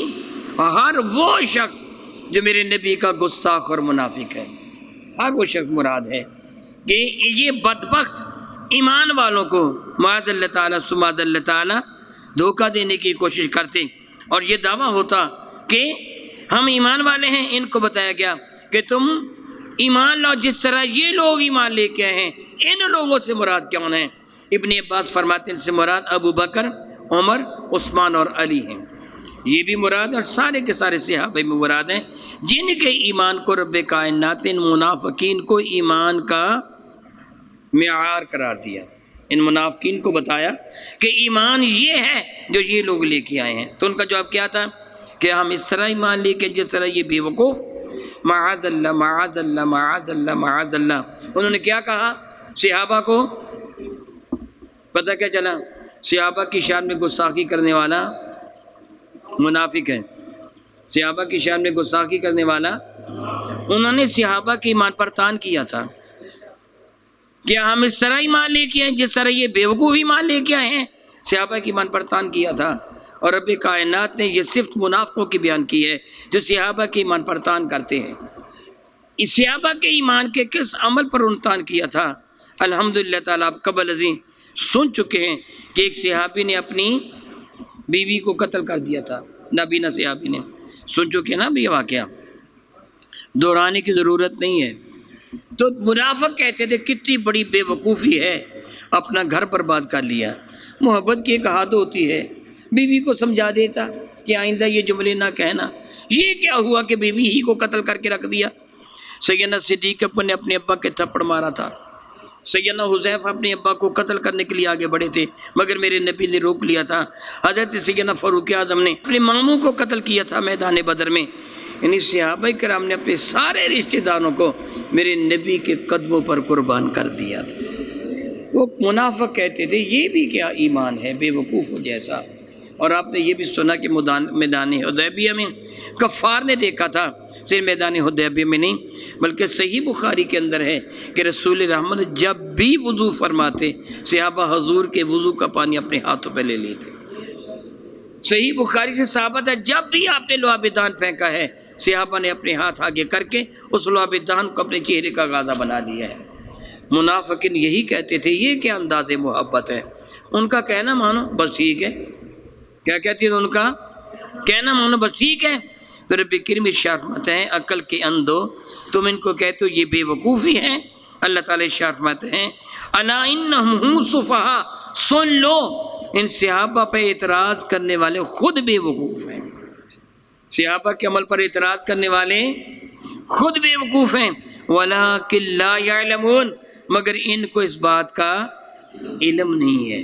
ہر وہ شخص جو میرے نبی کا گستاخ اور منافق ہے، ہر وہ شخص مراد ہے کہ یہ بدبخت ایمان والوں کو معاذ اللہ تعالیٰ سماذ اللہ تعالیٰ دھوکہ دینے کی کوشش کرتے، اور یہ دعویٰ ہوتا کہ ہم ایمان والے ہیں۔ ان کو بتایا گیا کہ تم ایمان لاؤ جس طرح یہ لوگ ایمان لے کے آئے ہیں۔ ان لوگوں سے مراد کون ہیں؟ ابن عباس فرماتے ہیں ان سے مراد ابو بکر، عمر، عثمان اور علی ہیں، یہ بھی مراد، اور سارے کے سارے صحابہ میں مراد ہیں جن کے ایمان کو رب کائنات ان منافقین کو ایمان کا معیار قرار دیا، ان منافقین کو بتایا کہ ایمان یہ ہے جو یہ لوگ لے کے آئے ہیں۔ تو ان کا جواب کیا تھا کہ ہم اس طرح ایمان لے کے جس طرح یہ بے وقوف، معاذ اللہ معاذ اللہ معاذ اللہ معاذ اللہ۔ انہوں نے کیا کہا؟ صحابہ کو پتہ کیا چلا؟ صحابہ کی شان میں گستاخی کرنے والا منافق ہے، صحابہ کی شان میں گستاخی کرنے والا۔ انہوں نے صحابہ کے ایمان پر تان کیا تھا، کیا ہم اس طرح ایمان لے کے آئے جس طرح یہ بے وقوف ایمان لے کے آئے ہیں؟ صحابہ کے ایمان پر تان کیا تھا، اور رب کائنات نے یہ صفت منافقوں کی بیان کی ہے جو صحابہ کے ایمان پر تان کرتے ہیں۔ اس صحابہ کے ایمان کے کس عمل پر ان تان کیا تھا؟ الحمدللہ تعالیٰ آپ قبل ازیں سن چکے ہیں کہ ایک صحابی نے اپنی بیوی کو قتل کر دیا تھا، نابینا صحابی نے، سن چکے نا بھی یہ واقعہ، دہرانے کی ضرورت نہیں ہے۔ تو منافق کہتے تھے کتنی بڑی بے وقوفی ہے، اپنا گھر برباد کر لیا۔ محبت کی ایک حد ہوتی ہے، بیوی کو سمجھا دیتا کہ آئندہ یہ جملے نہ کہنا۔ یہ کیا ہوا کہ بیوی ہی کو قتل کر کے رکھ دیا؟ سیدنا صدیق نے اپنے ابا کے تھپڑ مارا تھا، سیدنا حذیفہ اپنے ابا کو قتل کرنے کے لیے آگے بڑھے تھے مگر میرے نبی نے روک لیا تھا۔ حضرت سیدنا فاروق اعظم نے اپنے ماموں کو قتل کیا تھا میدان بدر میں۔ یعنی صحابہ کرام نے اپنے سارے رشتہ داروں کو میرے نبی کے قدموں پر قربان کر دیا تھا۔ وہ منافق کہتے تھے یہ بھی کیا ایمان ہے بے وقوف ہو جیسا۔ اور آپ نے یہ بھی سنا کہ میدان حدیبیہ میں کفار نے دیکھا تھا، صرف میدان حدیبیہ میں نہیں بلکہ صحیح بخاری کے اندر ہے کہ رسول رحمت جب بھی وضو فرماتے صحابہ حضور کے وضو کا پانی اپنے ہاتھوں پہ لے لیتے۔ صحیح بخاری سے ثابت ہے جب بھی آپ نے لعاب دہن پھینکا ہے صحابہ نے اپنے ہاتھ آگے کر کے اس لعاب دہن کو اپنے چہرے کا غاضہ بنا لیا ہے۔ منافقین یہی کہتے تھے یہ کیا انداز محبت ہے؟ ان کا کہنا مانو بس ٹھیک ہے۔ کیا کہتی ہے ان کا کہنا مانو بس ٹھیک ہے۔ تو رب کریم ارشاد فرماتے ہیں عقل کے اندھو تم ان کو کہتے ہو یہ بے وقوفی ہیں۔ اللہ تعالیٰ ارشاد فرماتے ہیں الا انہم هم صفہاء، سن لو ان صحابہ پہ اعتراض کرنے والے خود بے وقوف ہیں۔ صحابہ کے عمل پر اعتراض کرنے والے خود بے وقوف ہیں۔ ولکن لا یعلمون، مگر ان کو اس بات کا علم نہیں ہے،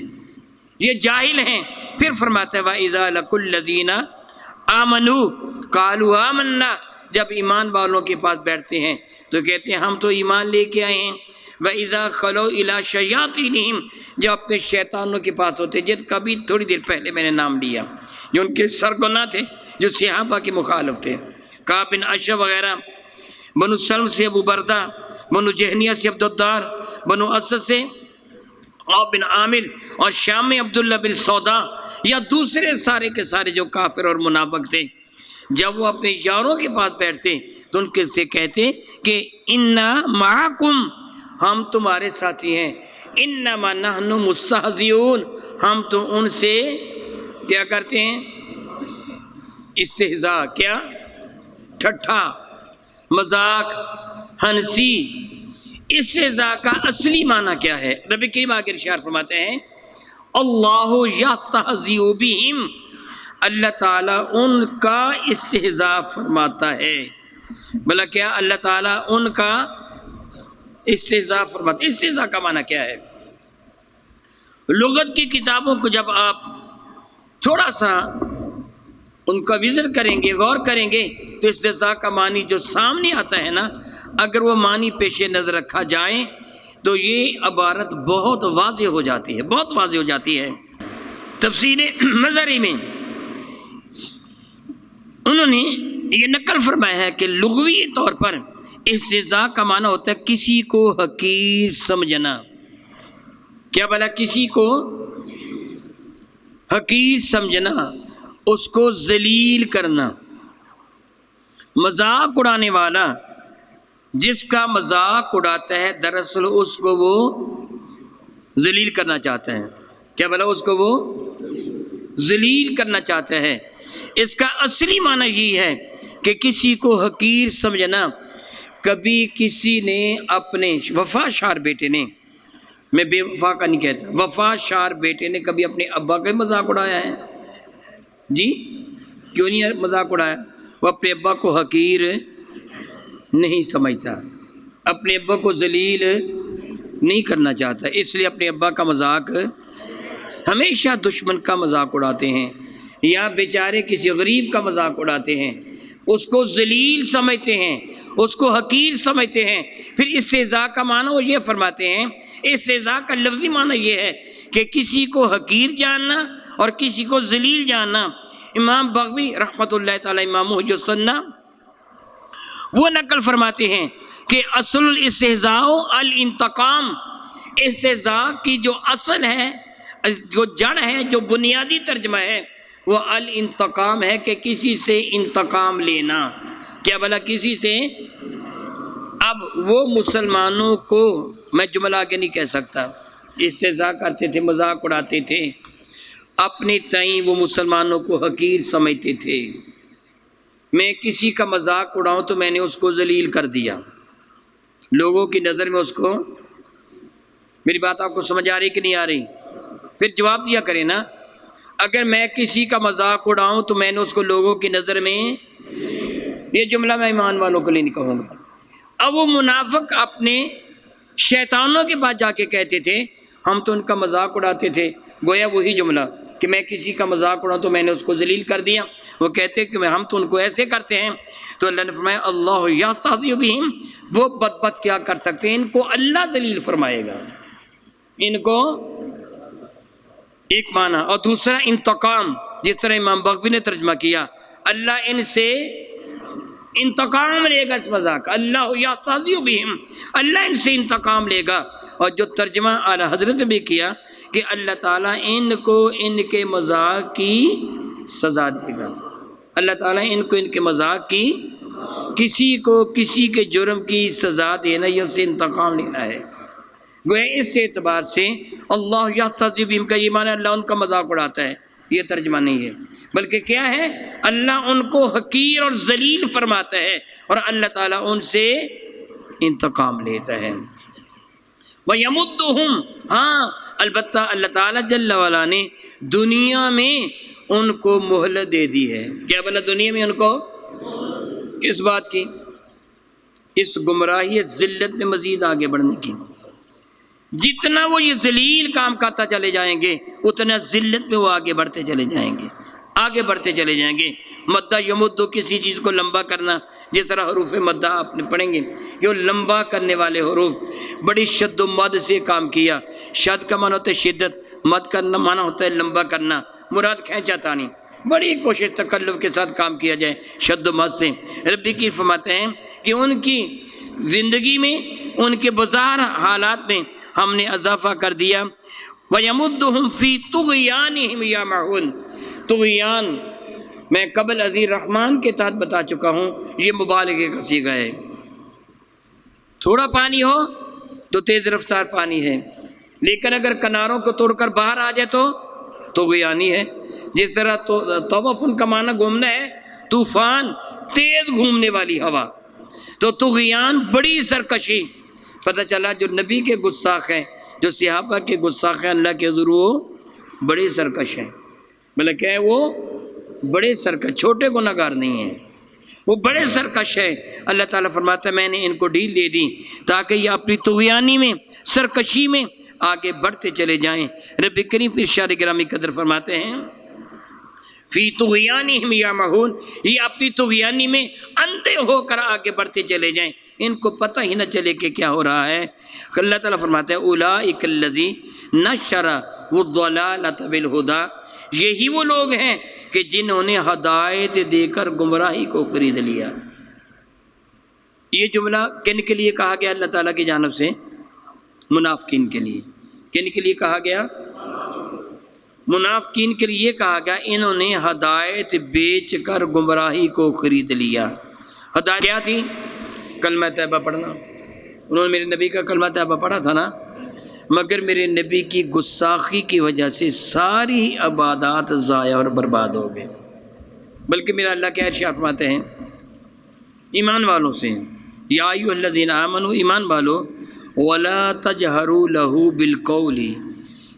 یہ جاہل ہیں۔ پھر فرماتا ہے وَإِذَا لَقُوا الَّذِينَ آمَنُوا قَالُوا آمَنَّا، جب ایمان والوں کے پاس بیٹھتے ہیں تو کہتے ہیں ہم تو ایمان لے کے آئے ہیں۔ وَإِذَا خَلَوْا إِلَىٰ شَيَاطِينِهِمْ، جب اپنے شیطانوں کے پاس ہوتے، جب کبھی تھوڑی دیر پہلے میں نے نام لیا جو ان کے سرگنا تھے، جو صحابہ کے مخالف تھے، کعب بن اشرف وغیرہ، بنو سلم سے ابو بردہ، بنو جہنیہ سے عبدالدار، بنو اسد سے عوف بن عامر، اور شام میں عبداللہ بن سودا، یا دوسرے سارے کے سارے جو کافر اور منافق تھے، جب وہ اپنے یاروں کے پاس بیٹھتے تو ان کے سے کہتے کہ انا معکم، ہم تمہارے ساتھی ہیں، انما نحن مستہزئون، ہم تو ان سے کیا کرتے ہیں؟ استہزاء، کیا؟ ٹھٹھا، مذاق، ہنسی۔ استہزاء کا اصلی معنی کیا ہے؟ نبی کریم آگے ارشاد فرماتے ہیں اللہ یستہزئ بہم، اللہ تعالیٰ ان کا استہزاء فرماتا ہے۔ بلا کیا؟ اللہ تعالیٰ ان کا استہزاء فرماتا ہے۔ استہزاء کا معنی کیا ہے؟ لغت کی کتابوں کو جب آپ تھوڑا سا ان کا وزٹ کریں گے، غور کریں گے، تو استہزاء کا معنی جو سامنے آتا ہے نا، اگر وہ معنی پیش نظر رکھا جائے تو یہ عبارت بہت واضح ہو جاتی ہے، بہت واضح ہو جاتی ہے۔ تفسیر مظہری میں انہوں نے یہ نقل فرمایا ہے کہ لغوی طور پر استہزاء کا معنی ہوتا ہے کسی کو حقیر سمجھنا۔ کیا بھلا؟ کسی کو حقیر سمجھنا، اس کو ذلیل کرنا۔ مذاق اڑانے والا جس کا مذاق اڑاتا ہے، دراصل اس کو وہ ذلیل کرنا چاہتا ہے۔ کیا بھلا؟ اس کو وہ ذلیل کرنا چاہتا ہے۔ اس کا اصلی معنی یہ ہے کہ کسی کو حقیر سمجھنا۔ کبھی کسی نے اپنے وفا شار بیٹے نے، میں بے وفا کا نہیں کہتا، وفا شار بیٹے نے کبھی اپنے ابا کا مذاق اڑایا ہے؟ جی کیوں نہیں مذاق اڑایا؟ وہ اپنے ابا کو حقیر نہیں سمجھتا، اپنے ابا کو ذلیل نہیں کرنا چاہتا، اس لیے اپنے ابا کا مذاق ہمیشہ دشمن کا مذاق اڑاتے ہیں، یا بیچارے کسی غریب کا مذاق اڑاتے ہیں، اس کو ذلیل سمجھتے ہیں، اس کو حقیر سمجھتے ہیں۔ پھر استہزاء کا معنی وہ یہ فرماتے ہیں، استہزاء کا لفظی معنی یہ ہے کہ کسی کو حقیر جاننا اور کسی کو ذلیل جاننا۔ امام بغوی رحمۃ اللہ تعالی امام محی سنہ وہ نقل فرماتے ہیں کہ اصل الاستہزاء الانتقام، استہزاء کی جو اصل ہے، جو جڑ ہے، جو بنیادی ترجمہ ہے، وہ الانتقام ہے کہ کسی سے انتقام لینا۔ کیا بھلا؟ کسی سے۔ اب وہ مسلمانوں کو، میں جملہ آگے نہیں کہہ سکتا، استہزاء کرتے تھے، مذاق اڑاتے تھے، اپنے تئیں وہ مسلمانوں کو حقیر سمجھتے تھے۔ میں کسی کا مذاق اڑاؤں تو میں نے اس کو ذلیل کر دیا، لوگوں کی نظر میں اس کو۔ میری بات آپ کو سمجھ آ رہی کہ نہیں آ رہی؟ پھر جواب دیا کریں نا۔ اگر میں کسی کا مذاق اڑاؤں تو میں نے اس کو لوگوں کی نظر میں، یہ جملہ میں ایمان والوں کو لیے نہیں کہوں گا۔ اب وہ منافق اپنے شیطانوں کے پاس جا کے کہتے تھے ہم تو ان کا مذاق اڑاتے تھے، گویا وہی جملہ کہ میں کسی کا مذاق اڑاؤں تو میں نے اس کو ذلیل کر دیا۔ وہ کہتے کہ ہم تو ان کو ایسے کرتے ہیں، تو اللہ نے فرمایا اللہ یستہزئ بہم، وہ بد کیا کر سکتے ہیں، ان کو اللہ ذلیل فرمائے گا۔ ان کو ایک معنی، اور دوسرا انتقام، جس طرح امام بغوی نے ترجمہ کیا، اللہ ان سے انتقام لے گا اس مذاق کا، اللہ یستہزئ بہم، اللہ ان سے انتقام لے گا۔ اور جو ترجمہ اعلی حضرت نے بھی کیا کہ اللہ تعالیٰ ان کو ان کے مذاق کی سزا دے گا، اللہ تعالیٰ ان کو ان کے مذاق کی، کسی کو کسی کے جرم کی سزا دینا، یہ اس سے انتقام لینا ہے۔ گویا اس اعتبار سے اللہ یستہزئ بہم کا یہ معنی اللہ ان کا مذاق اڑاتا ہے، یہ ترجمہ نہیں ہے، بلکہ کیا ہے؟ اللہ ان کو حقیر اور ذلیل فرماتا ہے، اور اللہ تعالیٰ ان سے انتقام لیتا ہے۔ وَيَمُدُّهُمْ، ہاں البتہ اللہ تعالیٰ جل وعلا نے دنیا میں ان کو مہلت دے دی ہے۔ کیا بولا؟ دنیا میں ان کو کس بات کی؟ اس گمراہی ذلت میں مزید آگے بڑھنے کی۔ جتنا وہ یہ ذلیل کام کرتا چلے جائیں گے اتنا ذلت میں وہ آگے بڑھتے چلے جائیں گے۔ آگے بڑھتے چلے جائیں گے۔ مدہ یمدو کسی چیز کو لمبا کرنا، جس طرح حروف مدہ آپ نے پڑھیں گے کہ وہ لمبا کرنے والے حروف، بڑی شد و مد سے کام کیا۔ شد کا معنی ہوتا ہے شدت، مد کا معنی ہوتا ہے لمبا کرنا، مراد کھینچا تانی، بڑی کوشش تکلف کے ساتھ کام کیا جائے شد و مد سے۔ ربی کی فرماتے ہیں کہ ان کی زندگی میں، ان کے بظاہر حالات میں ہم نے اضافہ کر دیا۔ وَيَمُدُّهُمْ فِي طُغْيَانِهِمْ يَعْمَهُونَ، طغیان میں قبل عزیز رحمان کے تحت بتا چکا ہوں، یہ مبالغے کا صیغہ ہے۔ تھوڑا پانی ہو تو تیز رفتار پانی ہے، لیکن اگر کناروں کو توڑ کر باہر آ جائے تو طغیانی ہے۔ جس طرح طوفن کا معنی گھومنا ہے، طوفان تیز گھومنے والی ہوا، تو طغیان بڑی سرکشی۔ پتہ چلا جو نبی کے گستاخ ہیں، جو صحابہ کے گستاخ ہیں، اللہ کے حضور وہ بڑے سرکش ہیں۔ مطلب کیا ہے؟ وہ بڑے سرکش، چھوٹے گناہ گار نہیں ہیں، وہ بڑے سرکش ہے۔ اللہ تعالیٰ فرماتا ہے میں نے ان کو ڈھیل دے دی تاکہ یہ اپنی طغیانی میں، سرکشی میں آگے بڑھتے چلے جائیں۔ رب کریم ارشاد گرامی قدر فرماتے ہیں فی طغیانہم یعمہون، یہ اپنی طغیانی میں اندھے ہو کر آگے بڑھتے چلے جائیں، ان کو پتہ ہی نہ چلے کہ کیا ہو رہا ہے۔ اللہ تعالیٰ فرماتا ہے اولئک الذین نشروا الضلالۃ بالہدی، یہی وہ لوگ ہیں کہ جنہوں نے ہدایت دے کر گمراہی کو خرید لیا۔ یہ جملہ کن کے لیے کہا گیا؟ اللہ تعالیٰ کی جانب سے منافقین کے لیے۔ کن کے لیے کہا گیا؟ منافقین کے لیے کہا گیا انہوں نے ہدایت بیچ کر گمراہی کو خرید لیا۔ ہدایت کیا تھی؟ کلمہ طیبہ پڑھنا۔ انہوں نے میرے نبی کا کلمہ طیبہ پڑھا تھا نا، مگر میرے نبی کی گستاخی کی وجہ سے ساری عبادات ضائع اور برباد ہو گئے۔ بلکہ میرا اللہ کیا ارشاد فرماتے ہیں ایمان والوں سے، یا ایھا الذین آمنوا، ایمان والو، ولا تجہروا لہ بالقول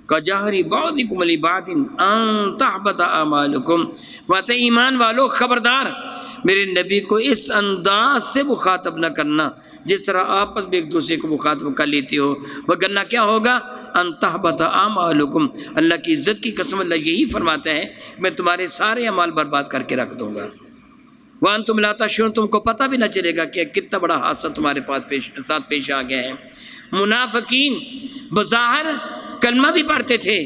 کجہر بعضکم لبعض ان تحبط اعمالکم، فرماتے ہیں ایمان والو خبردار میرے نبی کو اس انداز سے مخاطب نہ کرنا جس طرح آپس میں ایک دوسرے کو مخاطب کر لیتے ہو، وگرنہ کیا ہوگا؟ ان تحبط اعمالکم، اللہ کی عزت کی قسم اللہ یہی فرماتا ہے میں تمہارے سارے اعمال برباد کر کے رکھ دوں گا۔ وانتم لا تشعرون، تم کو پتہ بھی نہ چلے گا کہ کتنا بڑا حادثہ تمہارے ساتھ پیش آ گیا ہے۔ منافقین بظاہر کلمہ بھی پڑھتے تھے،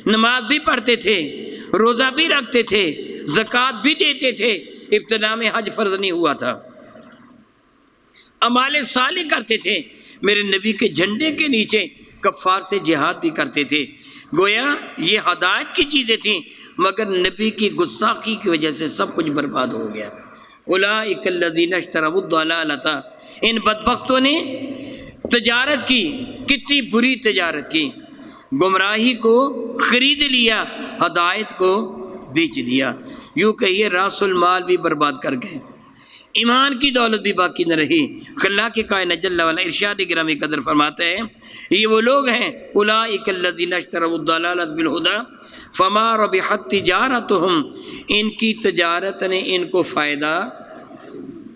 نماز بھی پڑھتے تھے، روزہ بھی رکھتے تھے، زکوٰۃ بھی دیتے تھے، ابتدا میں حج فرض نہیں ہوا تھا، اعمال صالح کرتے تھے، میرے نبی کے جھنڈے کے نیچے کفار سے جہاد بھی کرتے تھے۔ گویا یہ ہدایت کی چیزیں تھیں، مگر نبی کی گستاخی کی وجہ سے سب کچھ برباد ہو گیا۔ اولئک الذین اشتروا الضلالۃ، ان بدبختوں نے تجارت کی، کتنی بری تجارت کی، گمراہی کو خرید لیا، ہدایت کو بیچ دیا، یوں کہیے راس المال بھی برباد کر گئے، ایمان کی دولت بھی باقی نہ رہی۔ اللہ کے کائنات جل وعلا ارشاد گرامی قدر فرماتے ہیں یہ وہ لوگ ہیں اولئک الذین اشتروا الضلالۃ بالہدی فما ربحت تجارتہم، ان کی تجارت نے ان کو فائدہ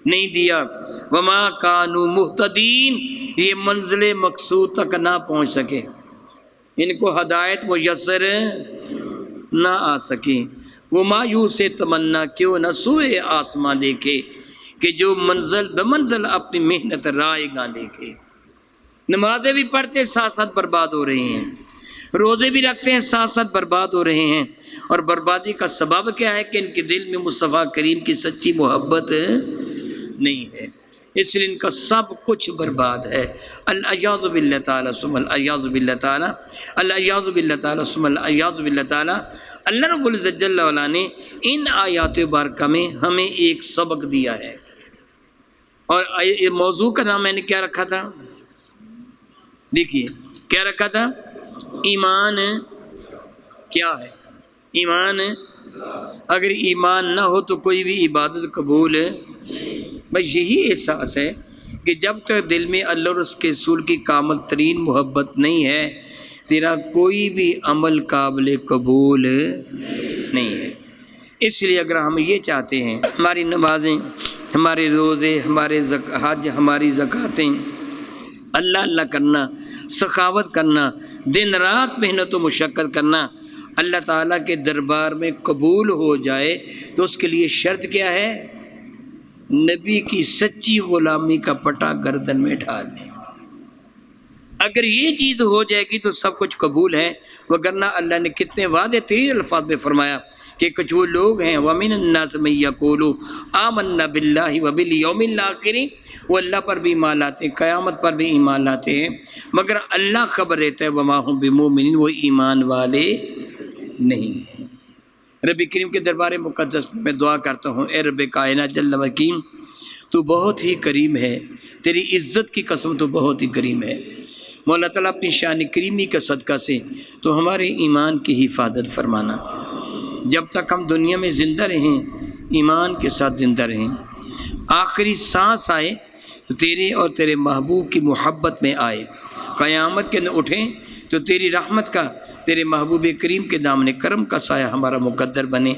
نہیں دیا، وما کانوا مہتدین، یہ منزل مقصود تک نہ پہنچ سکے، ان کو ہدایت میسر نہ آ سکی۔ وہ مایوس سے تمنا کیوں نہ سوئے آسماں دیکھے کہ جو منزل بمنزل اپنی محنت رائے گاں دیکھے۔ نمازیں بھی پڑھتے ساتھ ساتھ برباد ہو رہے ہیں، روزے بھی رکھتے ہیں ساتھ ساتھ برباد ہو رہے ہیں، اور بربادی کا سبب کیا ہے کہ ان کے دل میں مصطفیٰ کریم کی سچی محبت نہیں ہے، اس لیے ان کا سب کچھ برباد ہے۔ الیاذ باللہ تعالیٰ ثم الیاذ باللہ تعالیٰ، الیاذ باللہ تعالیٰ ثم الیاذ باللہ تعالیٰ۔ اللہ رب العزت جل وعلا نے ان آیات مبارکہ میں ہمیں ایک سبق دیا ہے، اور موضوع کا نام میں نے کیا رکھا تھا؟ دیکھیے کیا رکھا تھا؟ ایمان کیا ہے؟ ایمان، اگر ایمان نہ ہو تو کوئی بھی عبادت قبول، بس یہی احساس ہے کہ جب تک دل میں اللہ اور اس کے رسول کی کامل ترین محبت نہیں ہے تیرا کوئی بھی عمل قابل قبول نہیں ہے۔ اس لیے اگر ہم یہ چاہتے ہیں ہماری نمازیں، ہمارے روزے، ہمارے حج، ہماری زکوٰتیں، اللہ اللہ کرنا، سخاوت کرنا، دن رات محنت و مشقت کرنا، اللہ تعالیٰ کے دربار میں قبول ہو جائے تو اس کے لیے شرط کیا ہے؟ نبی کی سچی غلامی کا پٹا گردن میں ڈال لیں۔ اگر یہ چیز ہو جائے گی تو سب کچھ قبول ہے، وگرنہ اللہ نے کتنے وعدے تیرے الفاظ میں فرمایا کہ کچھ وہ لوگ ہیں وَمِنَ النَّاسِ مَن يَقُولُ آمَنَّا بِاللَّهِ وَبِالْيَوْمِ الْآخِرِ، وہ اللہ پر بھی ایمان لاتے ہیں، قیامت پر بھی ایمان لاتے ہیں، مگر اللہ خبر دیتا ہے وَمَا هُم بِمُؤْمِنِينَ، وہ ایمان والے نہیں ہیں۔ رب کریم کے دربار مقدس میں دعا کرتا ہوں، اے رب کائنات جل وکیم، تو بہت ہی کریم ہے، تیری عزت کی قسم تو بہت ہی کریم ہے۔ مولا تعالیٰ اپنی شان کریمی کے صدقہ سے تو ہمارے ایمان کی حفاظت فرمانا، جب تک ہم دنیا میں زندہ رہیں ایمان کے ساتھ زندہ رہیں، آخری سانس آئے تو تیرے اور تیرے محبوب کی محبت میں آئے، قیامت کے دن اٹھیں تو تیری رحمت کا، تیرے محبوب کریم کے دامن کرم کا سایہ ہمارا مقدر بنے۔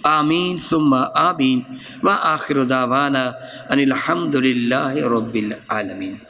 آمین ثم آمین، وآخر دعوانا ان الحمد للہ رب العالمین۔